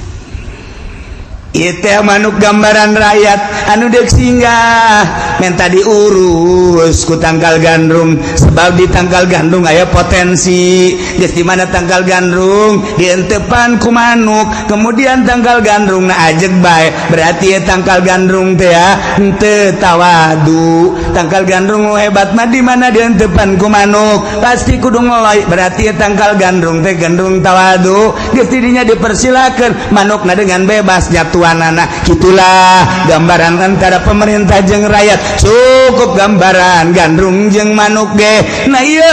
itu manuk gambaran rakyat anu deuk singgah menta diurus ku tangkal gandrung sebab di tangkal gandrung aya potensi geus di mana tangkal gandrung dienteupan ku manuk kemudian tangkal gandrung na ajeg bae berarti tangkal gandrung teh henteu tawadu tangkal gandrung hebat mah di mana dienteupan ku manuk pasti kudu ngoloy berarti tangkal gandrung teh gandrung tawadu geus didinya dipersilakeun manukna dengan bebas jatuh anak gitulah gambaran antara pemerintah jeung rakyat cukup gambaran gandrung jeung manuk ge nah ieu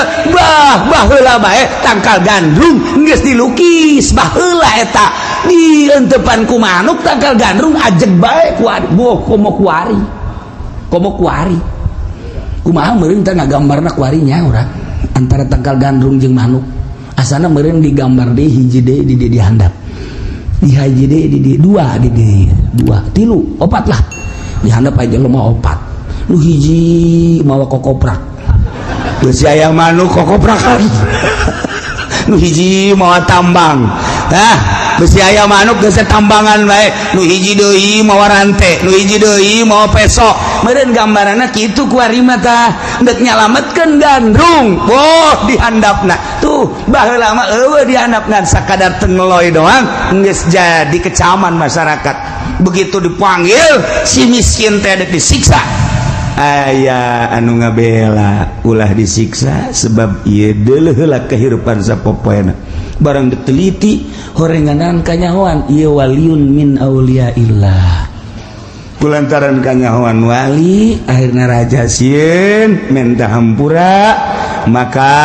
baheula bae tangkal gandrung geus dilukis baheula eta dieunteupan ku manuk tangkal gandrung ajeg bae komo kuari kumaha meureun teh ngagambarna kuarinya urang antara tangkal gandrung jeung manuk asana meureun digambar deui hiji deui di handap di haji di dua tilu opat lah di handap aja lo mau opat lu hiji mawa kokoprak geus aya manuk kokoprakan lu hiji mawa tambang geus aya manuk geus tambangan bae nu hiji deui mawa rante nu hiji deui mawa peso meureun gambaranna kitu ku ari mah tah deuk nyalametkeun gandrung di handapna tuh baheula mah eueuh di handapna sakadar teu ngeloy doang geus jadi kecaman masyarakat begitu dipanggil si miskin teh deuk disiksa aya anu ngabela ulah disiksa sebab ieu deuleuh heula kehirupan sapopoena barang diteliti horenganan kanyahoan ieu waliun min auliaillah kulantaran kanyahoan wali akhirna raja sieun menta hampura maka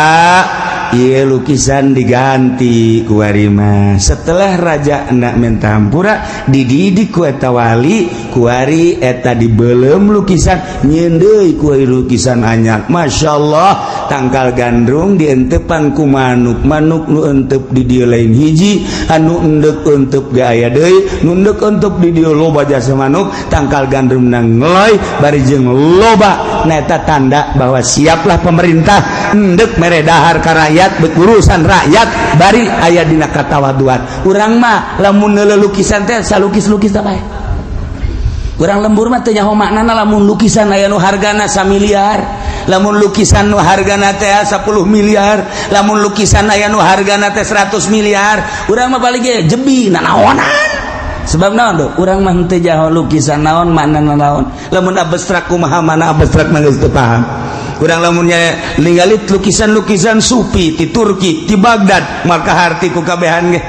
ieu lukisan diganti ku ari mah setelah raja hendak menta hampura dididik ku eta wali ku ari eta dibeuleum lukisan nyieun deui ku lukisan anyar masyaallah tangkal gandrung dienteupan ku manuk nu enteup di dieu lain hiji anu endeup enteup ge aya deui nu endeup enteup di dieu loba jasa manuk tangkal gandrung nang ngeloy bari jeung loba nah eta tanda bahwa siaplah pemerintah endeup mere dahar ka rakyat berurusan rakyat bari aya dina katawaduan urang mah lamun lukisan teh salukis-lukis teh bae urang lembur mah teu nyaho maknana lamun lukisan aya nu hargana 1 miliar lamun lukisan nu hargana teh 10 miliar lamun lukisan aya nu hargana teh 100 miliar urang mah balik ge jebi nanaonan sebab naon do urang mah teu nyaho lukisan naon maknana naon lamun abstrak kumaha mana abstrak mah geus teu paham urang lamunnya lingalit lukisan-lukisan Sufi di Turki di Baghdad maka harti ku kabehan ge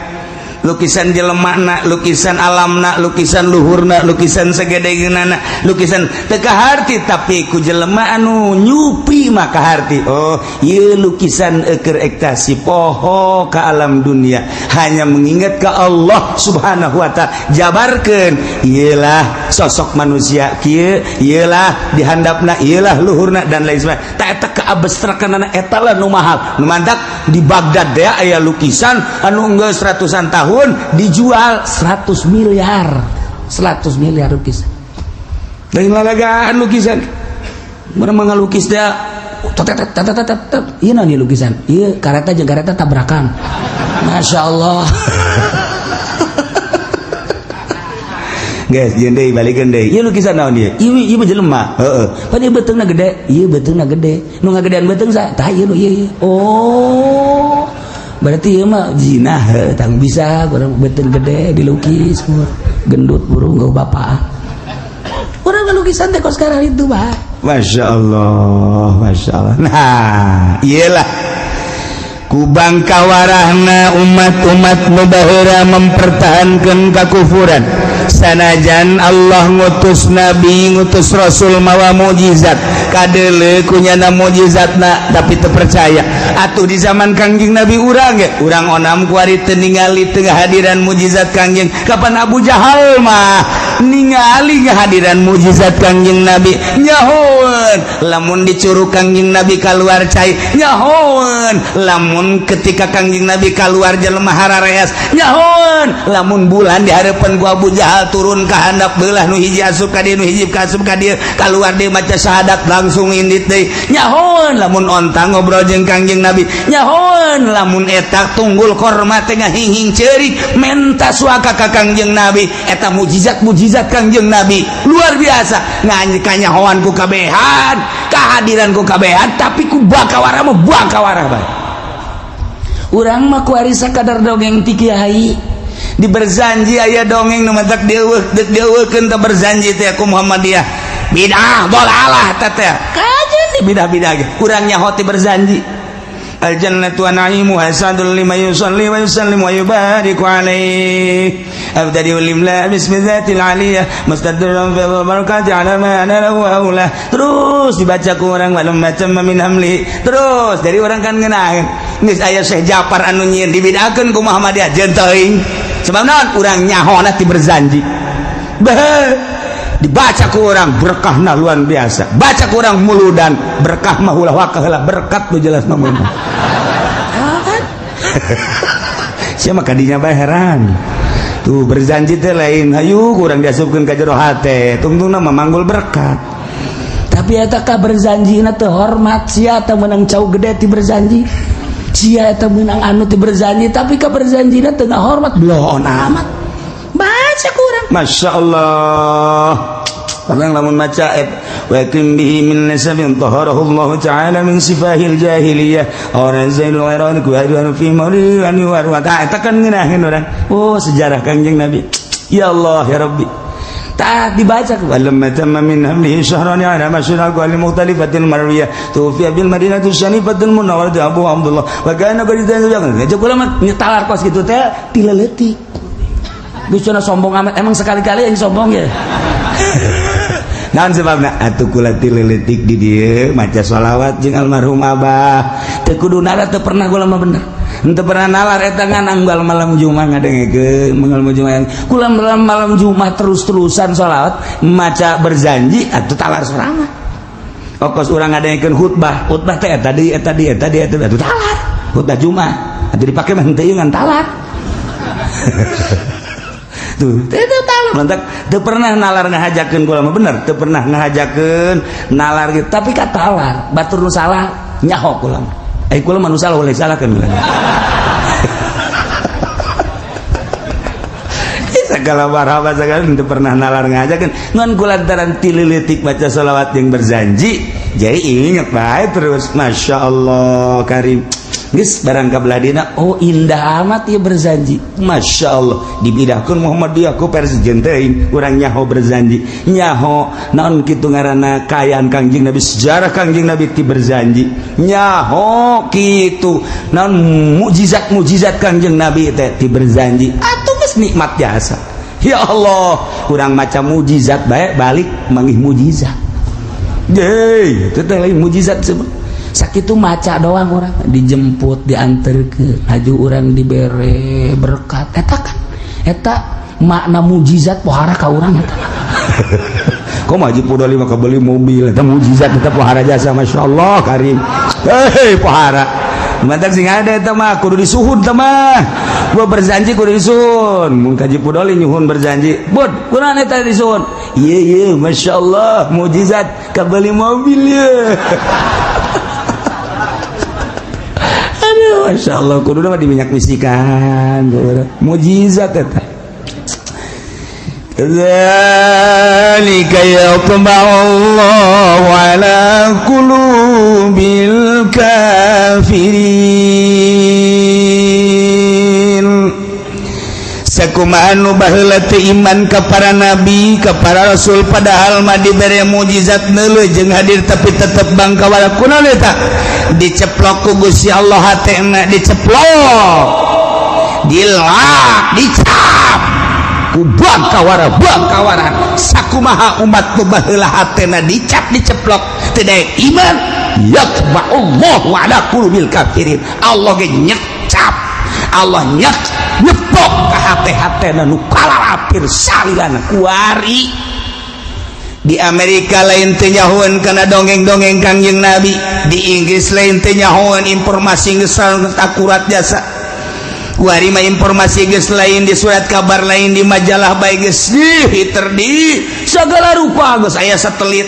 lukisan jelemana lukisan alamna lukisan luhurna lukisan sagedegeunana lukisan teu kaharti tapi ku jelema anu nyupi maka harti oh ieu lukisan keur ekstasi poho ka alam dunia hanya mengingat ke Allah subhanahu wa ta'ala jabarkeun ielah sosok manusia kieu ielah di handapna ielah luhurna dan lain sebagainya ta eta keabstrakanana eta lah nu mahal nu mandak di Baghdad deh aya lukisan anu geus ratusan tahun dijual 100 miliar lukisan lain lalagaan lukisan mana mengalukis dia ieu naon lukisan ieu kareta jeung kareta tabrakan Masya Allah. Guys, jendei balikan deh. Iya lukisan naon dia? Iya mah jelema. Heeh. Padahal beutengna gede. Iya beutengna gede. Nu ngagedean beuteng sa? Tah ieu nu ieu. Oh. Berarti ieu mah jinah tang bisa kurang beuteng gede dilukis mur. Gendut burung gak bapak. Urang lukisan teh kos sekarang itu, Pak. Masya Allah, Masya Allah. Nah, iyalah kubang kawarahna umat-umat mubaheura mempertahankan kekufuran sanajan Allah ngutus nabi ngutus rasul mawa mujizat kadele kunyana mujizatna tapi terpercaya atuh di zaman kangjeng nabi urang ge urang onam kuari teu ningali teu hadiran mujizat kangjeng kapan Abu Jahal mah ningali hadiran mujizat kangjeng nabi nyahoeun lamun dicurug kangjeng nabi kaluar cai nyahoeun lamun ketika kangjeng nabi kaluar jelema harareas nyahoeun lamun bulan di hareupeun ku Abu Jahal turun ka handap beulah nu hiji asup ka dieu nu hiji asup ka dieu kaluar deui maca syahadat langsung indit deui nyahoeun lamun onta ngobrol jeung kangjeng nabi nyahoeun lamun eta tunggul korma teh ngahing-hing ceurik menta suaka ka kangjeng nabi eta mujizat kangjeng nabi luar biasa nganyahoan ku kabehan kehadiran ku kabehan tapi ku bakawara mah bakawara bae urang mah kuari sakadar dongeng ti kiai di berzanji aya dongeng nu matak deueukeun teh berzanji teh ku Muhammadiyah bidah dolalah teh kajen di bidah-bidah ge urang nyaho ti berzanji al jannatu wa na'imu hasadul liman yusalli wa yusallim wa yubariku alaihi abdadi ulimla bismillatil aliyah mustaddirun fil barakati ala ma ana lahu aula terus dibaca ku urang walum macam min hamli terus dari urang kan ngeunaheun geus aya Syekh Jafar anu nyieun dibidahkeun ku Muhammadiyah jeung teuing sebab naon urang nyahona ti berzanji dibaca ku orang berkah luar biasa baca ku orang muludan berkah mah ulah wakaheula berkat nu jelas mah sia mah kadinya bae heran tuh berzanji teh lain hayu urang diasupkeun ka jero hate tungtungna mah manggul berkat tapi eta ka berzanjina teh hormat sia teh meunang cau gede ti berzanji sia eta meunang anu ti berzanji tapi ka berzanjina teh hormat bloon amat baca ku urang Masya Allah orang lamun maca wa kim bihi min nasabin taharahu Allah taala min sifahil jahiliyah orang zainul iran ku hadan fi mawli an wa ta'ata kan ngeunaheun urang oh sejarah kangjeng nabi ya Allah ya rabbi tak dibaca walamma tamma min hamlihi syahran ala masyara qal mukhtalifatil marwiyah tufiya bil madinatu syanifatul munawwarah Abu Abdullah wa kana baridan jangan aja kula mah nyetalar kos kitu teh tileutik bicana sombong amat emang sekali-kali yang sombong ya naon sebabna atuh kula tileutik di dieu maca sholawat jeung almarhum abah teu kudu nara teu pernah kula mah bener henteu pernah nalar eta ngan anggal malam Jumat ngadengekeun malam Jumat kula malam Jumat terus-terusan sholawat maca berzanji atuh talar sorangan okos urang ngadengekeun khutbah teh eta deui atuh talar khutbah Jumat atuh dipake mah henteu ngan talar tuh itu tahu lantak teu pernah nalar ngahajakeun kula mah bener teu pernah ngahajakeun nalar gitu tapi ka talar batur nu salah nyaho kula kula mah nu salah oleh salahkeun segala marhaba segala teu pernah nalar ngahajakeun ngan kula lantaran tileutik baca sholawat yang berzanji jadi inget bae terus Masya Allah karim geus barang kabeladina oh indah amat ya berzanji Masya Allah dibidahkeun Muhammadiyah ku persieun teuing urang nyaho berzanji nyaho naon kitu ngaranna kaayaan kangjeng Nabi sejarah kangjeng Nabi ti berzanji nyaho kitu naon mukjizat kangjeng Nabi teh ti berzanji atuh geus nikmat jasa ya Allah urang maca mukjizat bae balik mangih mukjizat deui teh lain mukjizat sakitu maca doang orang dijemput dianterkeun haju urang dibere berkat eta makna mujizat pohara ka urang eta kok Haji Pudoli mah beli mobil eta mujizat eta pohara jasa Masya Allah karim pohara mantak sing ada eta mah kudu disuhun teh mah gua berzanji kudu disuhun mun Haji Pudoli nyuhun berzanji bud kunaon eta disuhun ieu Masya Allah mujizat ka beli mobil ya Masya Allah kudu mah diminyak bisikan mujizat eta Dzalika yatba'ullahu ala qulubil kafirin. Sakumaha nu baheula teu iman ka para nabi ka para rasul padahal mah dibere mujizat neuleuh jeung hadir tapi tetep bangka wala kunaon eta diceplok ku Gusti Allah hatena diceplok dilak dicap bangkawaran sakumaha umat baheula hatena dicap diceplok teu daek iman yatba'ullahu ala qulubil kafirin. Allah ge nyecap Allah nyepok ka hate-hatena nu kalalapir salilana kuari. Di Amerika lain teu nyahoeun kana dongeng-dongeng Kangjeng Nabi, di Inggris lain teu nyahoeun informasi geus akurat jasa. Kuari mah informasi geus lain di surat kabar lain di majalah bae geus di segala rupa geus aya satelit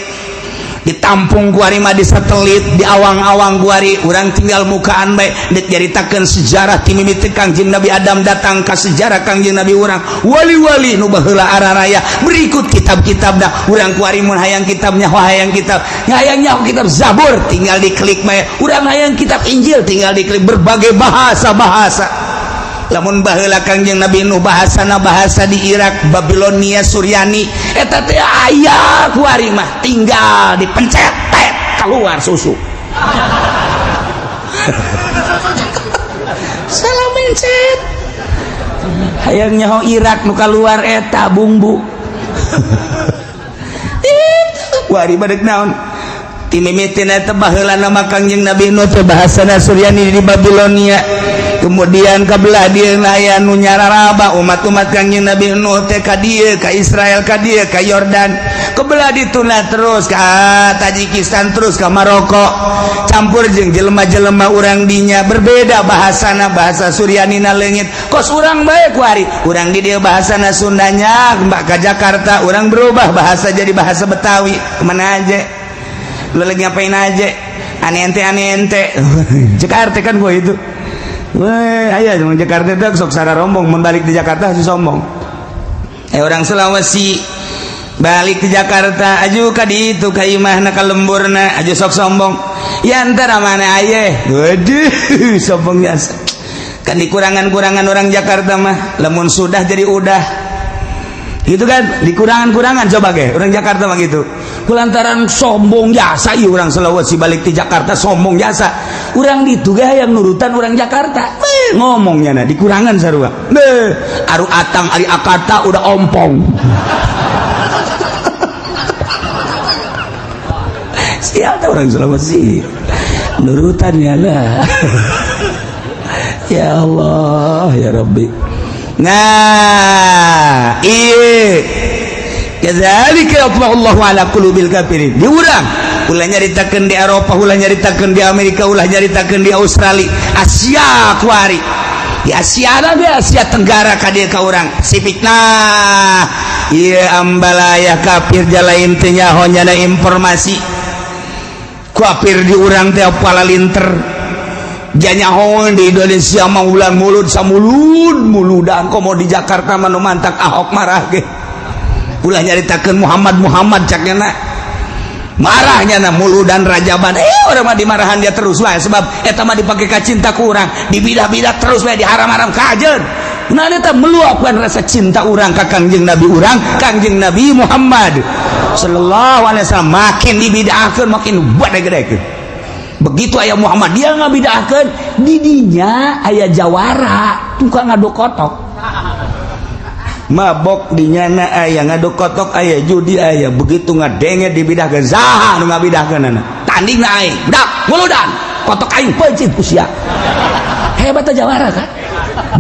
ditampung kuari mah di satelit di awang-awang kuari urang tinggal mukaan bae dek nyaritakeun sejarah ti mimiti Kangjeng Nabi Adam datang ka sejarah Kangjeng Nabi urang wali-wali nu baheula araraya berikut kitab-kitabna urang kuari mun hayang kitabnya hayang kitab hayangnya kitab Zabur tinggal diklik bae urang hayang kitab Injil tinggal diklik berbagai bahasa lamun baheula Kangjeng Nabi nu bahasana bahasa di Irak Babilonia Suryani eta teh aya kuari mah tinggal dipencet keluar susu salah mencet hayang nyaho Irak nu keluar eta bumbu kuari badeg naon ti mimitin eta baheula nama Kangjeng Nabi nu teh bahasana Suryani di Babilonia. Kemudian kabelah dia aya nu nyararaba umat-umat Kangjeng Nabi Nuh teh ka dieu ka Israel ka dieu ka Yordan kebelah dituna terus ka Tajikistan terus ka Maroko campur jeung jelema-jelema urang dinya berbeda bahasana bahasa Suryanina leungit kos urang bae kuari urang di dieu bahasana Sundanya mbak ka Jakarta urang berubah bahasa jadi bahasa Betawi kemana aja lu lagi ngapain aja ane-ente Jakarta kan gua itu. Weh, aya jeung Jakarta teh sok sararombong mun balik di Jakarta hiji sombong. Orang Sulawesi balik ke Jakarta aju ka ditu ka imahna ka lemburna aju sok sombong. Ya antara mana aya? Waduh, sombong biasa. Kan dikurangan-kurangan orang Jakarta mah lamun sudah jadi udah. Gitu kan, dikurangan-kurangan coba ge orang Jakarta mah gitu. Kulantaran sombong jasa ieu urang Sulawesi balik di Jakarta sombong jasa. Urang ditu ge hayang nurutan urang Jakarta. Ngomongnya nah dikurangan sarua. Aru atang ari akata udah ompong. Siapa orang Sulawesi? Nurutannya lah. Ya Allah, ya Rabbi. Nah, iya. Kadzalika yatba'ullahu ala qulubil kafirin. Di urang ulah nyaritakeun di Eropa, ulah nyaritakeun di Amerika, ulah nyaritakeun di Australia, Asia kuari. Di Asia ada Asia Tenggara ka dieu ka urang. Sipikna ieu ambalaya kafir jalain teh nyaho nyana informasi. Kafir di urang teh palalinter. Janyahoan di Indonesia mah ulang mulut samulud-muludan komo di Jakarta mah nu mantak Ahok marah ge. Ulah nyaritakeun Muhammad cakna marahnya na muludan rajaban orang mah dimarahan dia terus wae sebab eta mah dipake ka cinta ku urang dibidah-bidah terus wae diharam-haram kajeun. Nah eta meluapkan rasa cinta urang ka Kangjeng Nabi urang Kangjeng Nabi Muhammad sallallahu alaihi wasallam makin dibidahkeun makin gede-gedekeun. Begitu ayah Muhammad dia ngabidahkeun di dinya aya jawara tukang ngadu kotok mabok dinyana aya ngadu kotok aya judi aya begitu ngadenge dibidahkeun saha nu ngabidahkeunana tandingna aing dak muludan kotok aing peucit ku sia hebat jawara kan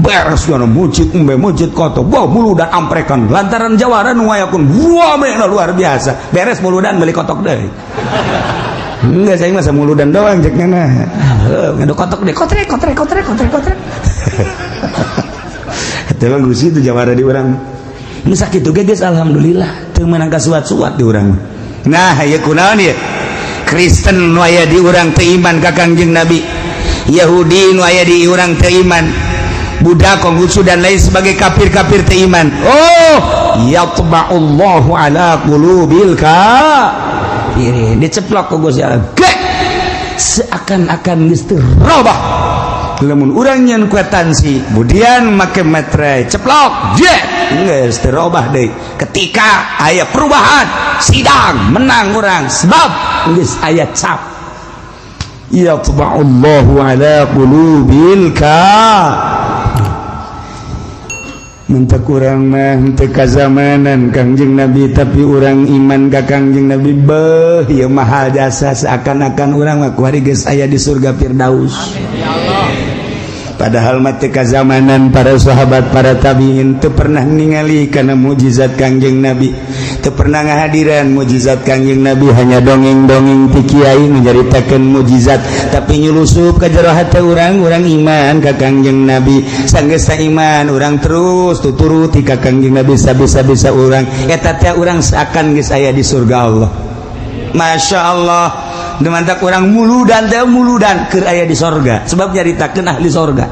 beres kana mujid mujid kotok wah muludan amprekan lantaran jawara nu ngayakun wah luar biasa beres muludan beli kotok deui. Enggak, saya masa muludan doang ceknya nah. Ngadu kotok deh, kotrek. Itu bagus itu jawara di orang. Nu sakitu ge geus alhamdulillah teu meunang kasuat-suat di urang. Nah, ieu kunaon ieu? Kristen nu aya di urang teu iman ka Kangjeng Nabi. Yahudi nu aya di urang teu iman, budak Konghucu dan lain sebagai kafir-kafir teu iman. Oh, yatba'ullahu ala qulubil kafirin. Diceplok ku Gusti Allah. Seakan-akan geus teu robah. Lamun urang nyeun kwetansi, kemudian make materai ceplok, geus teu robah deui. Ketika aya perubahan, sidang menang urang sebab geus aya cap. Yatba'ullahu ala qulubil minta kurang mah teu kazamanan Kangjeng Nabi tapi urang iman ka Kangjeng Nabi beuh ieu maha jasa seakan-akan urang mah kuari geus aya di surga Firdaus. Padahal mati kazamanan para sahabat para tabiin teu pernah ningali kana mukjizat Kangjeng Nabi, teu pernah ngahadiran mukjizat Kangjeng Nabi, hanya dongeng-dongeng ti kiai nyaritakeun mukjizat, tapi nyulusup ka jero hate urang iman ka Kangjeng Nabi. Sanggeus iman urang terus tuturuti ka Kangjeng Nabi sabisa-bisa urang, eta teh urang seakan geus aya di surga Allah. Masya Allah, demantak orang muludan keur aya di sorga sebab nyaritakeun ahli sorga.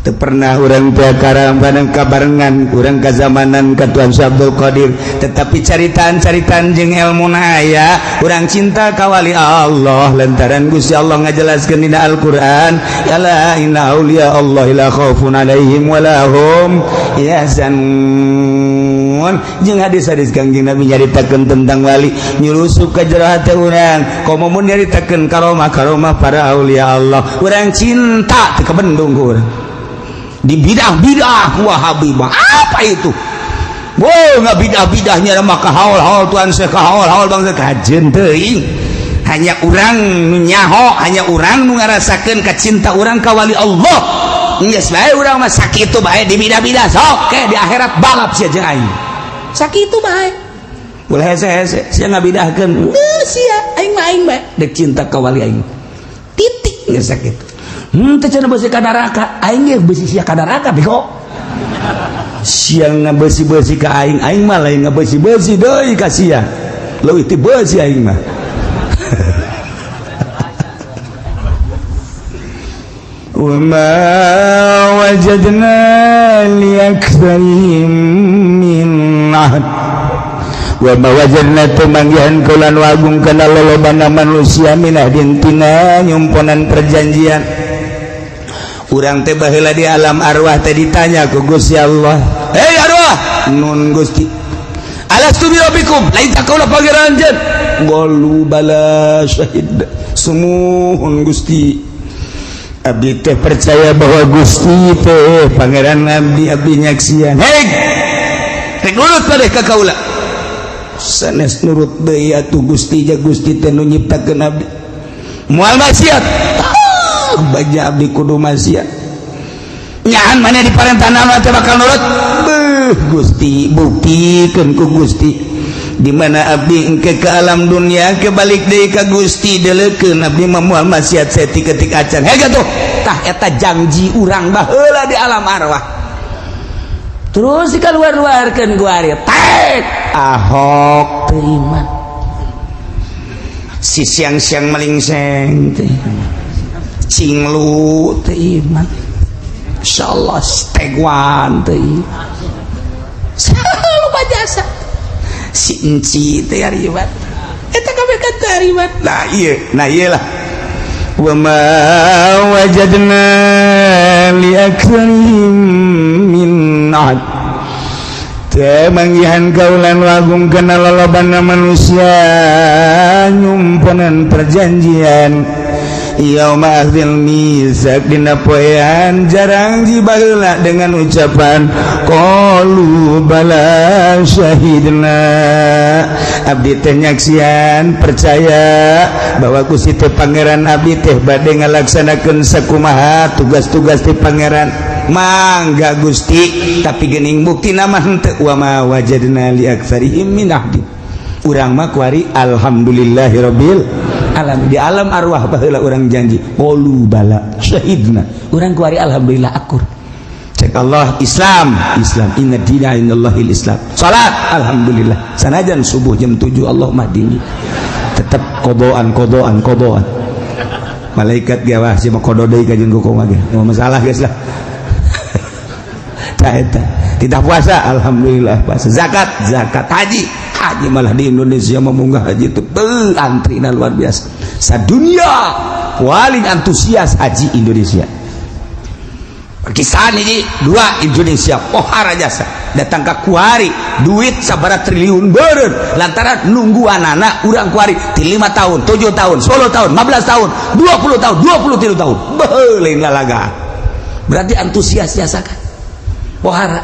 Teu pernah urang teh karambanan kabarengan urang kazamanan ka Tuan Abdul Qadir, tetapi caritaan-caritaan jeung elmuna aya urang cinta ka wali Allah lantaran Gusti Allah ngajelaskeun dina Al-Qur'an, yala inna auliya Allah la khaufun alaihim wa la hum yahzanun. Jeung hadis-hadis Kangjeng Nabi nyaritakeun tentang wali nyulusup ka jero hate urang, komo mun nyaritakeun karomah para aulia Allah, urang cinta teu kabendung ku urang. Di bidah-bidah Wahabi mah apa itu? Boh, enggak bidah-bidahnya mah ka haul-haul Tuan Syekh ka haul-haul bangsa kajen teuing. Hanya urang nu nyaho, hanya urang nu ngarasakeun ka cinta urang ka wali Allah. Geus bae urang mah sakitu bae di bidah-bidah sok ke di akhirat balap sia jeung aing. Sakitu bae. Ulah hese-hese sia ngabidahkeun. Sia aing mah aing bae dek cinta ka wali aing. Titik geus sakitu. Teu cenah beusi ka neraka, aing ge beusi sia ka neraka bego. Sia ngabeusi-beusi ka aing mah lain ngabeusi-beusi deui ka sia. Leuwih ti beusi aing mah. Wa ma wajadna li aktsarihim min ahad. Wa ma wajadna tumanggihan kaulan wagung kana lolobana manusia minah dintina nyumponan perjanjian. Urang teh baheula di alam arwah teh ditanya ku Gusti Allah, "Hei arwah, nun Gusti. Alastu bi rabbikum?" Lain tak kaula pangeran jen. Qalu bala syahid. Sumuhun Gusti. Abdi teh percaya bahwa Gusti teh pangeran abdi nyaksian. Hei, rek nurut padeh ka kaula. Sanes nurut deui atuh Gusti ja Gusti teh nu nyiptakeun abdi. Moal maksiat. Baja abdi kudu maksiat. Nyahan mana diparentahna teh bakal nurut. Gusti buktikeun ku Gusti di mana abdi engke ke alam dunia ke balik deui ka Gusti deleukeun abdi mah moal maksiat saeutik-eutik acan. Hega tuh tah eta janji urang baheula di alam arwah. Terus dikaluar-luarkeun ku ari tek Ahok teu iman. Si siang-siang melingseng teh Cinglu teu iman. Insyaallah Stegwan teu iman. Lupa jasa. Si enci teh aribat. Eta kabeh kan teu aribat. Nah ieu lah. Wa ma wajadna li aktsarihim min ahad. Teu manggihan kaulan wagung kana lolobana manusia nyumponan perjanjian. Yauma akhdil mizaq dina poean jarang dibaheula dengan ucapan qalu bala syahidna. Abdi teh nyaksian percaya bahwa Gusti teh pangeran abdi teh bade ngalaksanakeun sakumaha tugas-tugas ti pangeran. Mangga Gusti, tapi geuning buktina mah henteu. Wa ma wajadna li aktsarihim min ahdi. Urang mah kuari alhamdulillahirabbil alamin. Di alam arwah baheula urang janji qalu bala syahidna. Urang kuari alhamdulillah akur. Cek Allah Islam inna dina indallahil Islam. Salat alhamdulillah. Sanajan subuh jam 7 Allah mahdini. Tetap qadaan. malaikat gawah si makodo deui ka jeung gokong lagi masalah geus lah tah eta tidak puasa alhamdulillah puasa zakat haji malah di Indonesia memunggah haji itu antrina luar biasa sadunia paling antusias haji Indonesia Pakistan ini 2 Indonesia pohara jasa datang ke kuari duit sabaraha triliun beureun lantaran nunggu anak urang kuari ti 5 tahun 7 tahun 10 tahun 15 tahun 20 tahun 23 tahun lain lalaga berarti antusias jasa kan pohara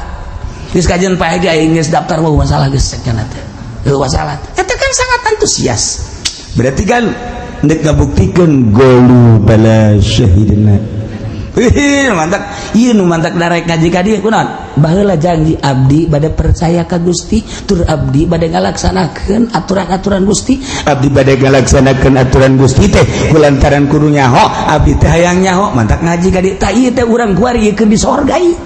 geus kajian Pak Hedi aing geus daftar mau masalah geus cenah teh masalah eta kan sangat antusias berarti kan nek ngabuktikeun golu bala syahidina mantap ieu nu mantak darek ngaji ka dieu kunaon baheula janji abdi bade percaya ka Gusti tur abdi bade ngalaksanakeun aturan-aturan Gusti abdi bade ngalaksanakeun aturan Gusti teh kulantaran kudu nyaho abdi teh hayang nyaho mantak ngaji ka dieu tah ieu teh urang kuari keur di sorga ieu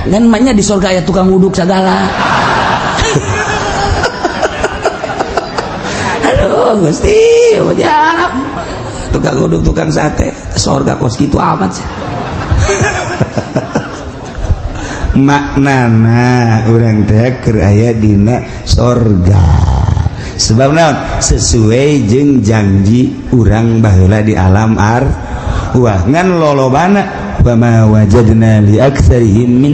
ngan manya di sorga aya tukang uduk sagala aduh Gusti ujab tukang uduk tukang sate sorga kos gitu amat sih maknana urang teh keur aya dina sorga sebab naon sesuai jeung janji urang baheula di alam wah ngan lolobana bama wajadna li aktsarihim min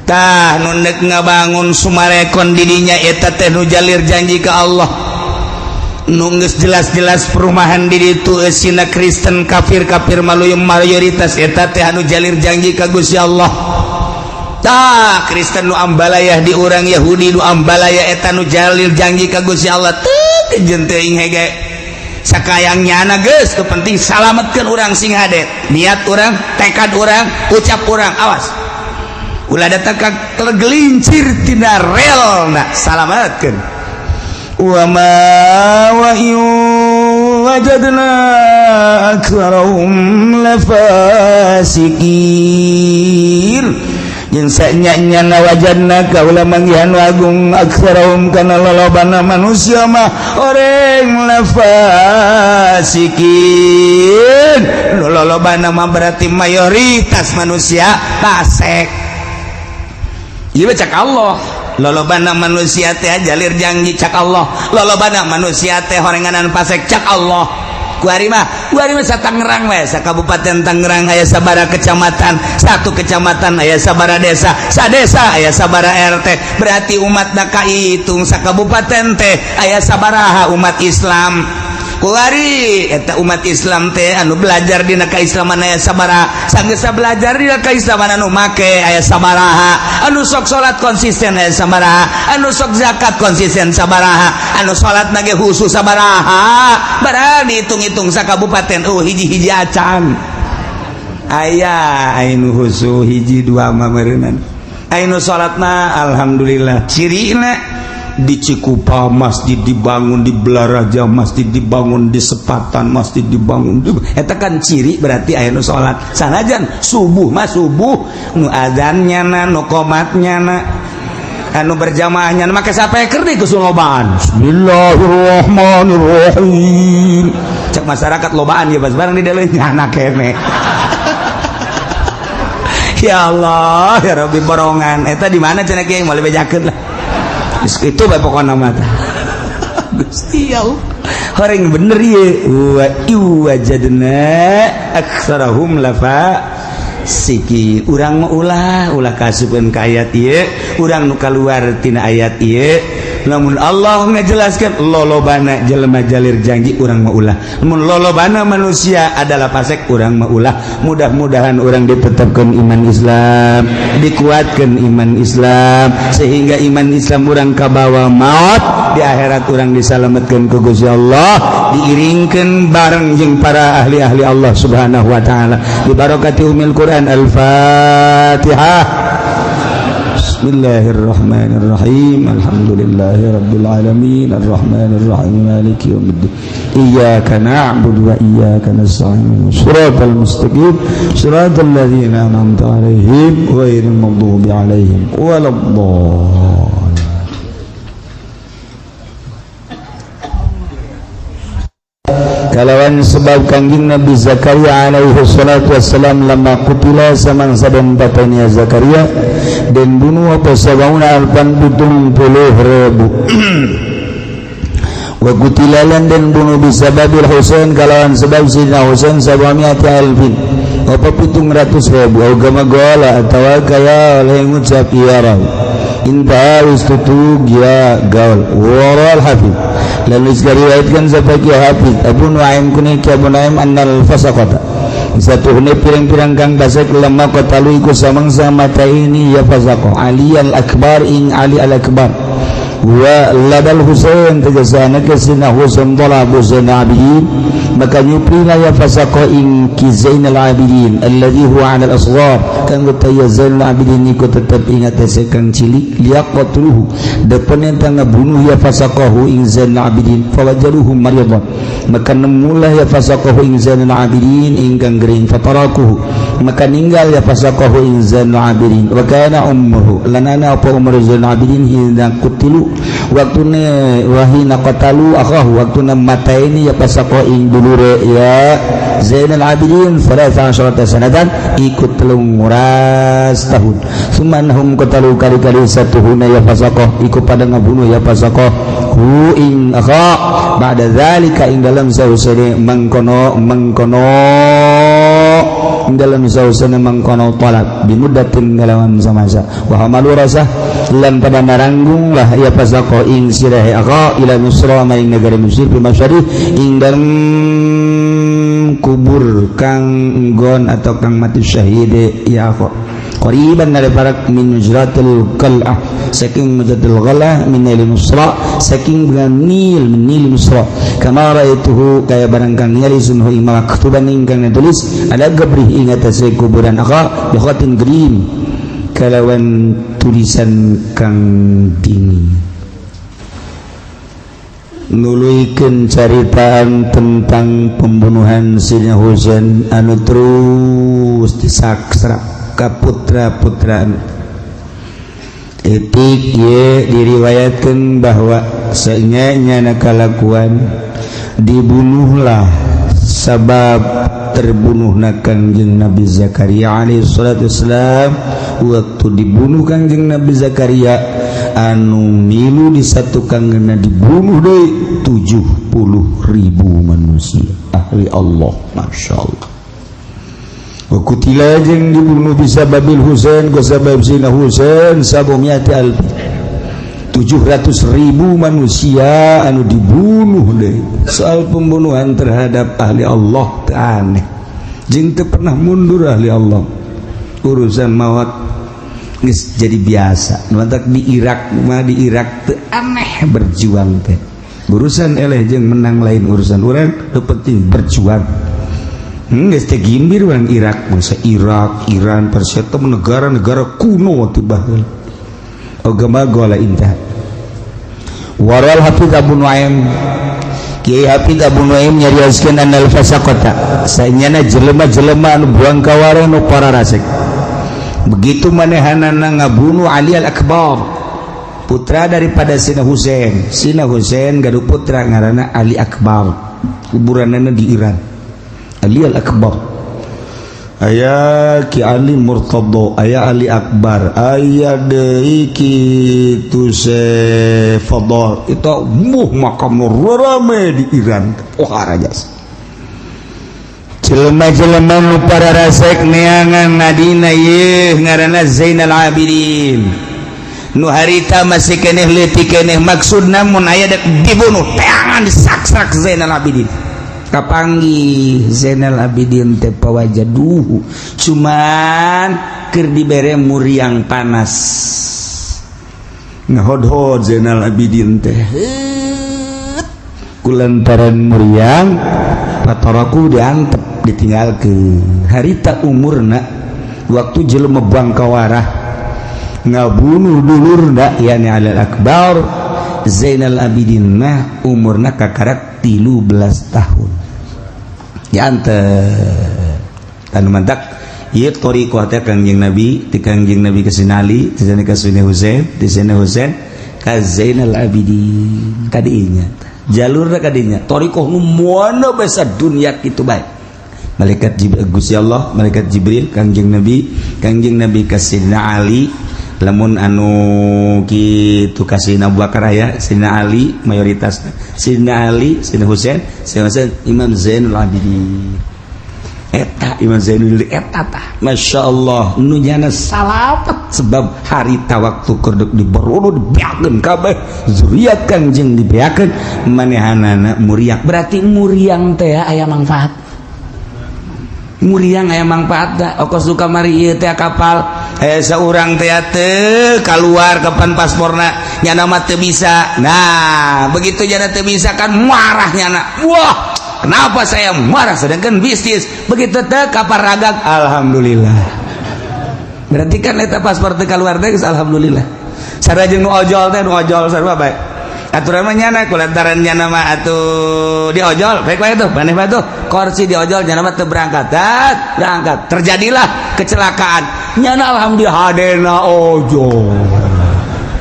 tah nu neuk ngabangun sumarekon di dinya eta teh nu jalir janji ka Allah nunggus jelas-jelas perumahan di ditu esina Kristen kafir maluyung mayoritas eta teh anu jalir janji ka Gusti Allah tah Kristen nu ambalayah di urang Yahudi nu ambalayah eta nu jalir janji ka Gusti Allah teu jeung teuing hege sakayangnyana geus teu penting salametkeun urang sing hade niat urang tekad urang ucap urang awas ulah datang ka gelincir tina relna salametkeun wa ma wajadna aktsarahum lafasiqin jeung sanyana wajadna kaula manggihan agung aktsarahum kana lolobana manusia mah oreng lafasiqin lolobana mah berarti mayoritas manusia fasik ieu cak Allah lolobana manusia teh jalir janji cak Allah lolobana manusia teh horenganan fasik cak Allah kuari mah sa Tangerang we sa Kabupaten Tangerang aya sabaraha kecamatan satu kecamatan aya sabaraha desa sadesa aya sabaraha RT berarti umatna kahitung sa kabupaten teh aya sabaraha umat Islam kuari eta umat Islam teh anu belajar dina kaislaman aya sabaraha sanggeus belajar dina kaislaman anu make aya sabaraha anu sok salat konsisten aya sabaraha anu sok zakat konsisten sabaraha anu salat nage khusus sabaraha barang dihitung-hitung sa kabupaten hiji-hiji acan aya anu khusus hiji dua mah meureunana anu salatna alhamdulillah cirina di Cikupa masjid dibangun, di Belaraja masjid dibangun, di Sepatan masjid dibangun. Eta kan ciri berarti aya nu salat. Sanajan subuh mah subuh nu adzannya na nu qomatnya na anu berjamaahnya na make sapeker di kesulobaan. Bismillahirrahmanirrahim. Cek masyarakat lobaan ya bas barang di deleunya anak kene. Ya Allah, ya Rabbi borongan. Eta di mana cenah kieu moal bejakeun lah. Itu bae pokona mata Gusti Allah horeng bener ye wa wajadna aktsarahum lafasiqin urang mah ulah kasupkeun ka ayat ieu urang nu kaluar tina ayat ieu lamun Allah ngajelaskeun lolobana jelema jalir janji urang mah ulah mun lolobana manusia adalah fasik urang mah ulah mudah-mudahan urang ditetepkeun iman Islam dikuatkeun iman Islam sehingga iman Islam urang kabawa maut di akhirat urang disalametkeun ku Gusti Allah diiringkeun bareng jeung para ahli-ahli Allah Subhanahu wa taala bi barakati umil Quran Al-Fatihah. Bismillahirrahmanirrahim. Alhamdulillahirabbil alamin arrahmanir rahim maliki yaumiddin. Iyyaka na'budu wa iyyaka nasta'in. Shiratal mustaqim shiratal ladzina an'amta 'alaihim ghairil maghdubi 'alaihim waladdallin. kalawan sebab kangjing Nabi Zakaria alaihi salatu wassalam lama kutila samangsa dan batanya Zakaria dan bunuh apa sabauna alpan 70.000 wa kutilalan dan bunuh bisababil Husain kalawan sebab Sayyidina Husain sabamiati alfin apa 700.000 agama gola atau kaya oleh ngucap ya rab inta istutug ya gaul waral hafid lalu diriwayatkan sebagai hafid Abu Nuaim kuning Abu Nuaim annal fasaqata satu hune pirang-pirang kang basak lemah qatalu iku samangsa mata ini ya fasaqah Ali al-akbar ing Ali al-akbar wa ladal Husain tegasana kesina Husain talabu Zainabin maka nyuprina ya fasaqah ing ki Zainal Abidin alladhi huwa 'ala al-asghar kan gutaya Zainal Abidin iku tetap ingat sekang cilik liaqatluhu depan tang ngabunuh ya fasaqahu ing Zainal Abidin fawajaluhu maridan maka nemulah ya fasaqahu ing Zainal Abidin ingkang gering fatarakuhu maka ninggal ya fasaqahu ing Zainal Abidin wa kana ummuhu lanana apa umur Zainal Abidin hina kutilu waktuna wahina qatalu akahu waktuna mata ini ya fasaqah ing dulure ya Zainal Abidin 13 sanatan ikut 13 tahun sumanhum qatalu kali-kali satuhuna ya fasaqah ikut pada ngabunuh ya fasaqah hu ing akha ba'da zalika ing dalam sausane mangkono ing dalam sausane mangkono talab bimuddatin ngalawan samasa wa hamalu rasah lan pada naranggung lah ya fasaqah ing sirahe akha ila Misra maring negara Mesir fi masyari ing dalam kubur kang nggon atau kang mati syahid ya akha qariban dari parak min mujratil qal'ah saking mujratil qal'ah min Nil Misra saking Nil min Nil Misra kama raituhu kaya barang kang ningali sunhu imam maktuban ingkang ditulis ada gabrih ing atase kuburan akha bi khatin green kalawan tulisan kang dingin nuluikeun caritaan tentang pembunuhan Sayyidina Husain anu terus disaksra ka putra-putraan etik ye diriwayatkan bahwa saenyana kalakuan dibunuhlah sabab terbunuhna Kangjeng Nabi Zakaria alaihi salatu wassalam waktu dibunuh Kangjeng Nabi Zakaria anu milu di satu kanggena dibunuh deh 70.000 manusia ahli Allah Masya Allah wakutila jeng dibunuh bisa babil Husain kusabab Sayyidina Husain sabumiati alfi 700.000 manusia anu dibunuh deh soal pembunuhan terhadap ahli Allah aneh jeng teu pernah mundur ahli Allah urusan maut geus jadi biasa nuantak di Irak mah di Irak teu aneh berjuang teh urusan eleh jeung menang lain urusan urang teu penting berjuang geus teh gimbir urang Irak masa Irak Iran Persia teh negara-negara kuno tiba agama gola indah waral Hafiz Abu Nuaim Kiai Hafiz Abu Nuaim nyarioskeun annal fasaqata saenyana jelema-jelema anu buang kawara nu para rasik begitu manehanana ngabunuh Ali al-Akbar putra daripada Sayyidina Husain. Sayyidina Husain gaduh putra ngaranna Ali Akbar kuburanana di Iran Ali al-Akbar aya Ki Ali Murtadha aya Ali Akbar aya deui kitu Fadl itu makam rame di Iran rajas jelema-jelema nu para rasek neangan nadina ye ngaranna Zainal Abidin nu harita masih keneh leutik keneh maksudna mun aya dak dibunuh teangan disaksak Zainal Abidin kapanggih Zainal Abidin teh pawajaduh cuman keur dibere muriang panas ngahodhod Zainal Abidin teh kulantaran muriang pataraku diantep ditinggal ke harita umurna waktu jelema buang kawarah ngabunuh dulurna yani Alal Akbar Zainal Abidin mah umurna kakarak 13 tahun diantep anu mantak ieu thariqah teh Kangjeng Nabi ti Kangjeng Nabi ka Sinali ti sana ka Sayyidina Husain ti Sayyidina Husain ka Zainal Abidin kadinya jalur kadinya thariqah nu moana basa dunia kitu bae. Malaikat Jibril Gusti Allah, malaikat Jibril Kangjeng Nabi ka Sidina Ali, lamun anu kitu ka Sidina Abu Bakar ya, Sidina Ali mayoritas, Sidina Ali, Sidina Husain, Imam Zainul Abidin. Eta Imam Zainul eta tah masyaallah nu nyana salapat sebab hari waktu kerduk diberulu dibeakeun kabeh zuriat Kangjeng dibeakeun manehanana muriang berarti muriang teh aya manfaat muriang aya manfaat da ongkos duka mari ieu teh kapal saurang teh teu kaluar kapan pasporna nyana mah teu bisa nah begitu nyana teu bisa kan marah nyana wah kenapa saya marah sedangkan bisnis begitu teh kapar ragak alhamdulillah berarti kan eta paspor teh keluar teh alhamdulillah sareng nu ojol teh nu ojol sarua bae aturan mah nyana kulantaran nyana mah atuh diojol baik bae tuh maneh mah tuh kursi diojol nyana mah teu berangkat terjadilah kecelakaan nyana alhamdulillah hadena ojol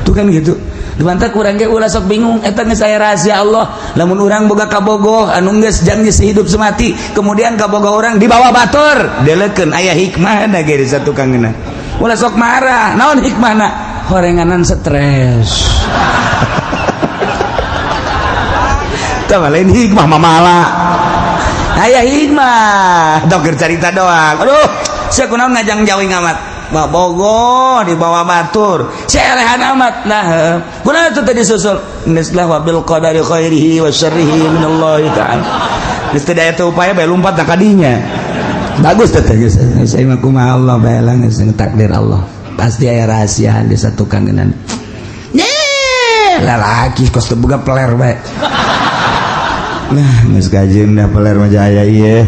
tuh kan gitu Dimana kurang ge ulah sok bingung eta geus aya rahasia Allah lamun urang boga kabogoh anu geus jang geus hidup semati kemudian kabogoh urang dibawa batur deleukeun aya hikmahna ge di satukangeuna ulah sok marah naon hikmahna horenganan stres tah lain hikmah mamala aya hikmah dokter cerita doang aduh sia kunaon ngajang jauing amat bogoh dibawa batur selehan amat nah kunaon itu tadi susul nislah wabil qadari khairihi wa syarrihi minallahi ta'ala geus teu aya teu upaya bae lompat ka dinya bagus teh geus saya mah kumaha Allah bae lah geus takdir Allah pasti aya rahasia di satu kangenan lalaki kos teu boga peler bae nah geus kajeun da peler mah jaya ieu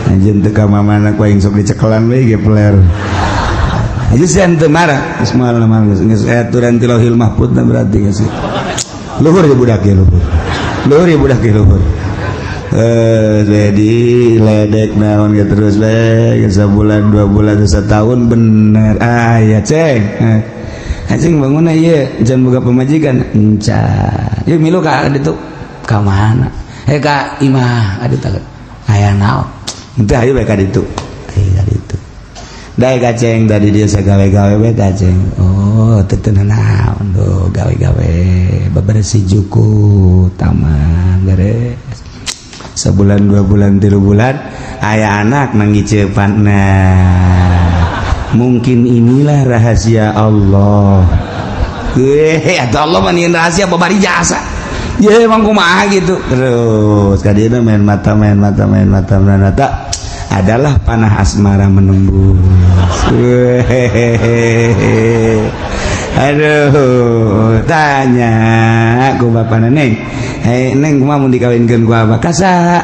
anjeun teu ka mamana ku aing sok dicekelan we ge peler itu sih ente marah semalam nggak aturan tilauhil mahfud berarti nggak sih luhur ya budak ya luhur jadi ledek naon gitu terus sebulan 2 bulan 1 tahun bener ya ceng ceng bangun aja jangan buka pemajikan yuk milu kak itu kak mana kak imah ada tak ayah naon itu ayo baik itu dai kaceng tadi dia sagawe-gawe we kaceng oh teu naon do gawe-gawe bebersih juku taman beres sebulan 2 bulan 3 bulan aya anak nangiceupana mungkin inilah rahasia Allah atau Allah mah rahasia babari jasa ya emang kumaha gitu terus kadina main mata adalah panah asmara menembus. Aduh, tanya ku bapana Neng. Neng kumaha mun dikawinkeun ku abah? Kasa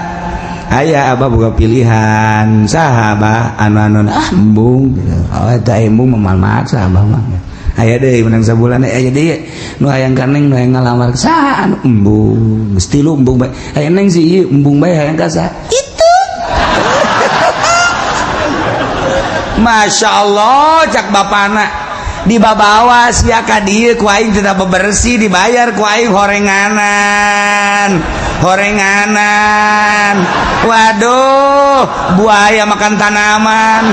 aya abah boga pilihan saha abah anu embung. Oh eta embung mah maksa abah mah. Aya deui menang sabulan aya deui nu hayang ka Neng nu hayang ngalamar saha anu embung. Geus 3 embung bae. Aya Neng si ieu embung bae hayang ka saha? Masya Allah cak bapana dibawa sia ka dieu ku aing tidak bebersih dibayar ku aing horenganan waduh buaya makan tanaman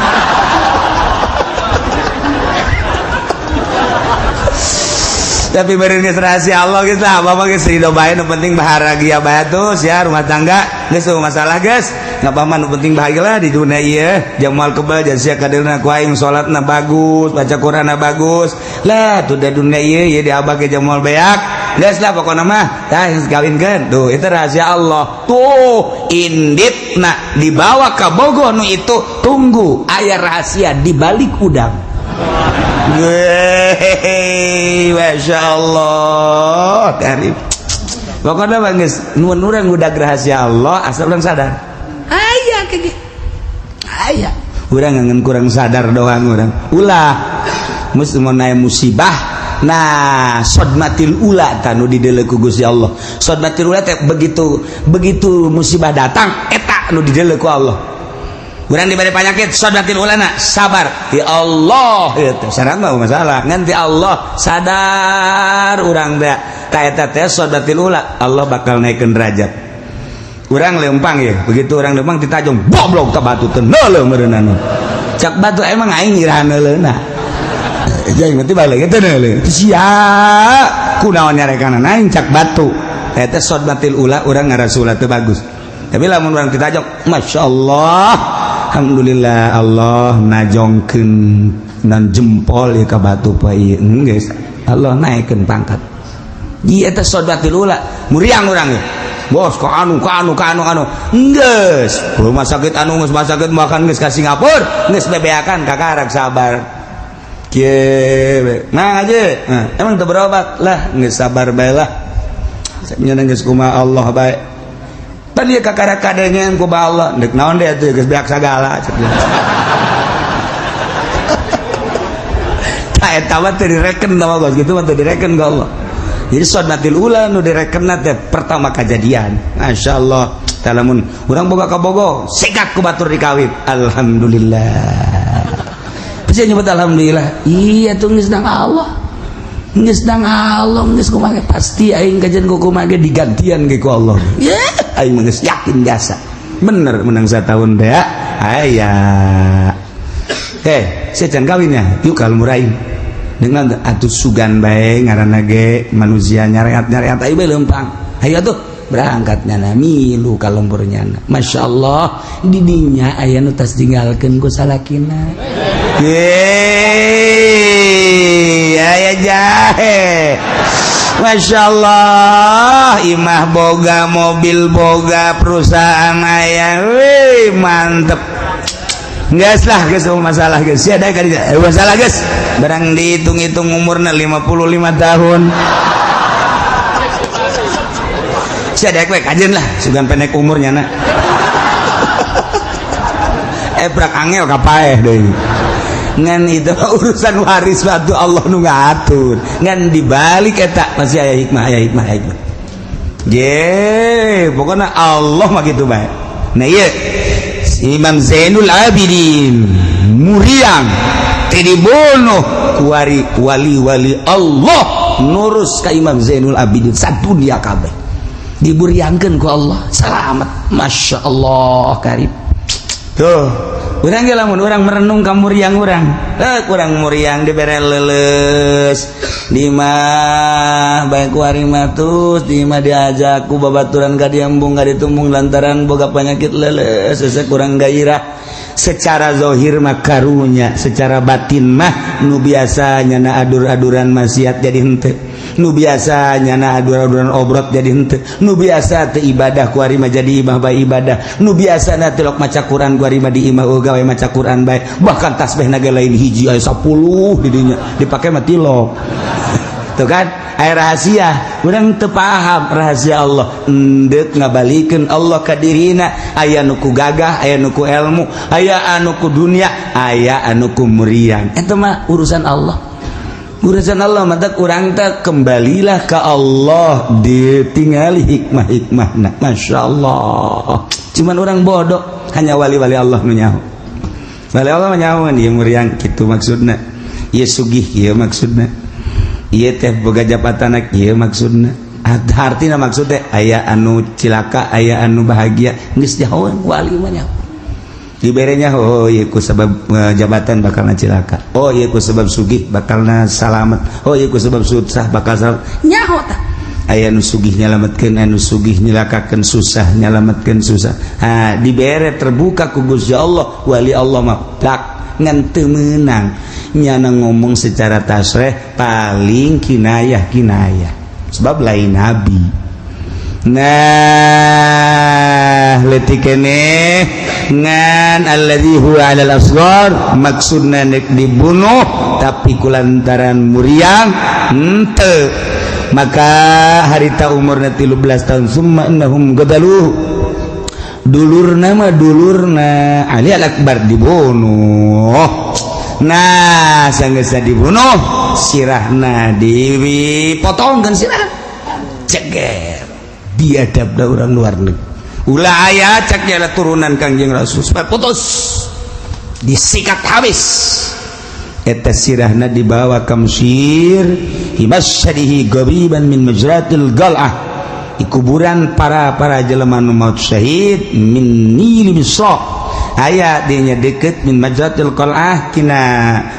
tapi beureun geus rahasia Allah geus lah bapak geus ridho bae nu penting bahagia bae tuh sia rumah tangga geus masalah geus ngapamah nu penting bahagia lah di dunia ieu jamal kebal sia kadeurna ku aing salatna bagus baca Qur'anna bagus lah tuh da dunia ieu di abah ge jamal beak geus lah pokona mah tah kawinkeun tuh itu rahasia Allah tuh inditna dibawa ka bogoh nu itu tunggu aya rahasia di balik udang Masya Allah karib pokoknya bangis nuan urang udah rahasia Allah asal urang sadar ayah kayak ayah urang ngangen kurang sadar doang urang ulah muslimun aya musibah nah sodmatil ula tanu dideleu ku Gusti Allah sodmatil ula teh begitu musibah datang eta nu dideleu ku Allah urang diberi penyakit sodatil ulana sabar ya Allah itu syarat mah masalah nganti Allah sadar urang teh ta eta teh sodatil ula Allah bakal naikkeun derajat urang lempang ya begitu urang lempang ditajong boblok ka batu teh neuleung meureunana cak batu emang aing ngirahan neuleuna jadi mati balik itu neuleung sia kunaon nyarekanana aing cak batu eta sodatil ula urang ngarasula teu bagus tapi lamun urang ditajong masyaallah alhamdulillah Allah najongkeun nan jempol ya ka batu pa ieu geus Allah naikkeun pangkat ieu eta sodatil ula muriang urang ya bos ka anu geus rumah sakit anu geus rumah sakit makan geus ka Singapura geus bebeakan kakarak sabar kieu nah aja emang teu berobat lah geus sabar bae lah nya geus kumaha Allah bae tadi kakarak kadengeun ku Allah deuk naon deh atuh geus beak sagala ta eta mah teu direken sama Bos gitu mah teu direken ka Allah. Jadi sunnatul ula nu direkenna teh pertama kejadian. Masyaallah. Talamun urang boga kabogo, segak ku batur dikawin. Alhamdulillah. Bisa nyebut alhamdulillah. Iya tuh geus nang Allah. Geus nang Allah, geus kumaha pasti aing kajian ku kumaha digantian ge ku Allah. Ya, aing geus yakin jasa. Bener menang satahun teh ya. Aya. Saya can kawinnya. Yuk kalau murain. Dengan atuh sugan bae ngaranna ge manusia nyareat-nyareat ai bae leumpang. Hayu atuh berangkatnya na milu ka lemburnya na. Masyaallah di dinya aya nu tas tinggalkeun ku salakina. Aya jahe. Masyaallah imah boga mobil boga perusahaan aya. Wih mantep. Geus lah geus masalah geus. Sia da ka masalah geus. Barang dihitung-hitung umurna 55 tahun. Sia daek we kajeun lah sugan pendek umurnya na. Brak angel ka paeh deui. Ngan itu urusan waris batu Allah nu ngatur. Ngan dibalik eta masih aya hikmah. Ye, pokoknya Allah mah gitu bae. Nah ieu Imam Zainul Abidin muriang dibunuh kuari wali-wali Allah nurus ka Imam Zainul Abidin sadunia kabeh diburiangkeun ku Allah selamat masyaallah karib tuh urang ge lamun urang merenung ka muriang urang kurang muriang dibere leuleus di mah bae kuari matus di mah diajak ku babaturan ka diembung ka ditumbung lantaran boga penyakit leuleus sesek kurang gairah secara zahir mah karunya secara batin mah nu biasanya na adur-aduran maksiat jadi henteu nu biasanya na adur-aduran obrot jadi henteu nu biasa teu ibadah ku ari mah jadi imah bae ibadah nu biasana teu lok maca Quran ku ari mah di imah gawe maca Quran bae bahkan tasbihna ge lain hiji aya 10 di dinya dipake mah tilok tuh kan aya rahasia urang teu paham rahasia Allah endeup ngabalikeun Allah ka dirina aya nu ku gagah aya nu ku ilmu aya anu ku dunia aya anu ku muriang eta mah urusan Allah mata urang teh kembalilah ka Allah ditingali hikmah-hikmahna masyaallah cuman urang bodoh hanya wali-wali Allah nu nyaho wali Allah nyaho ieu muriang kitu maksudna ieu sugih ieu maksudna ieu teh boga jabatan ieu maksudna artina maksudnya aya anu cilaka aya anu bahagia geus jahoan wali mah nya diberenya oh ieu ku sabab jabatan bakalna cilaka oh ieu ku sabab sugih bakalna salamet oh ieu ku sabab susah bakal salamet nyaho tah aya anu sugih nyalametkeun anu sugih nyilakakeun susah nyalametkeun susah ha dibere terbuka ku Gusti Allah wali Allah mah plak ngan teu meunang nyana ngomong secara tasrih paling kinayah sebab lain nabi nah leutik keneh ngan alladzi huwa 'alal asghar maksudna nek dibunuh tapi kulantaran muriang henteu maka harita umurna 13 tahun summa innahum gadalu dulurna Ali Al-Akbar dibunuh. Nah sanggeus dibunuh sirahna dipotongkeun sirah ceger biadab da urang luar negeri ulah aya cek jalan turunan Kangjeng Rasul supaya putus disikat habis eta sirahna dibawa ka Mesir himasyadihi ghariban min majratil gal'ah di kuburan para jelema nu maut syahid min nil Misra aya dinya deket min majratil qal'ah kina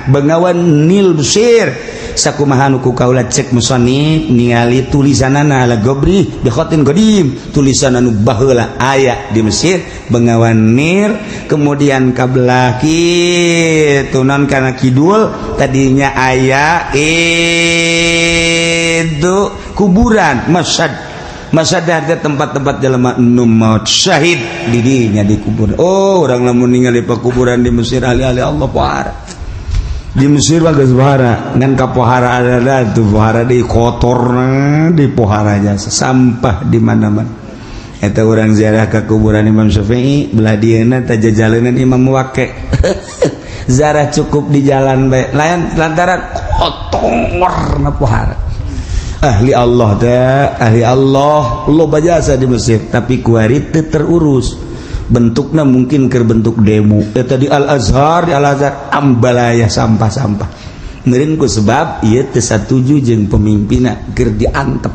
bengawan Nil Mesir sakumaha nu ku kaula cek musannif ningali tulisanana ala gobri bi khatin qadim tulisan anu baheula aya di Mesir bengawan Nil kemudian kabelah kitu non kana kidul tadinya aya itu kuburan Masad ada tempat-tempat jelema nu maut syahid di dinya di kuburan. Oh, orang lamun ningali pakuburan di Mesir ahli-ahli Allah pohara. Di Mesir bagus pohara, ngan ka pohara ada tuh pohara di kotorna di pohara jasa sampah di mana-mana. Eta urang ziarah ka kuburan Imam Syafi'i belah dieuna teh jajaleunna Imam Waqi'. Ziarah cukup di jalan bae. Lain lantaran kotorna pohara. Ahli Allah ahli Allah lo bajasa di Mesir tapi kuari terurus bentuknya mungkin ke bentuk demo tadi Al-Azhar ambalaya sampah-sampah meureun ku sebab ieu teu satuju jeung pemimpinna keur diantep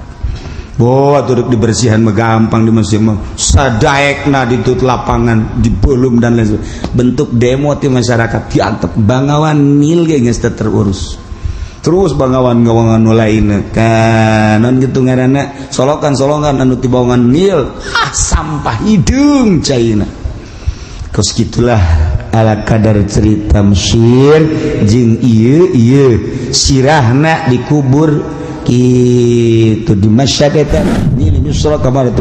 turut dibersihan mah gampang di Mesir mah sadaekna ditut lapangan dibelum dan lain bentuk demo ti masyarakat diantep bangawan Nil ge geus teu terurus terus bangawan-gawangan nu lainna kanon gitu ngaranna solokan-solokan anu ti bawangan Nil sampah hideung caina kos gitulah ala kadar cerita Mesir jeung ieu sirahna dikubur kitu di Masyad eta Nil Misra kamar tu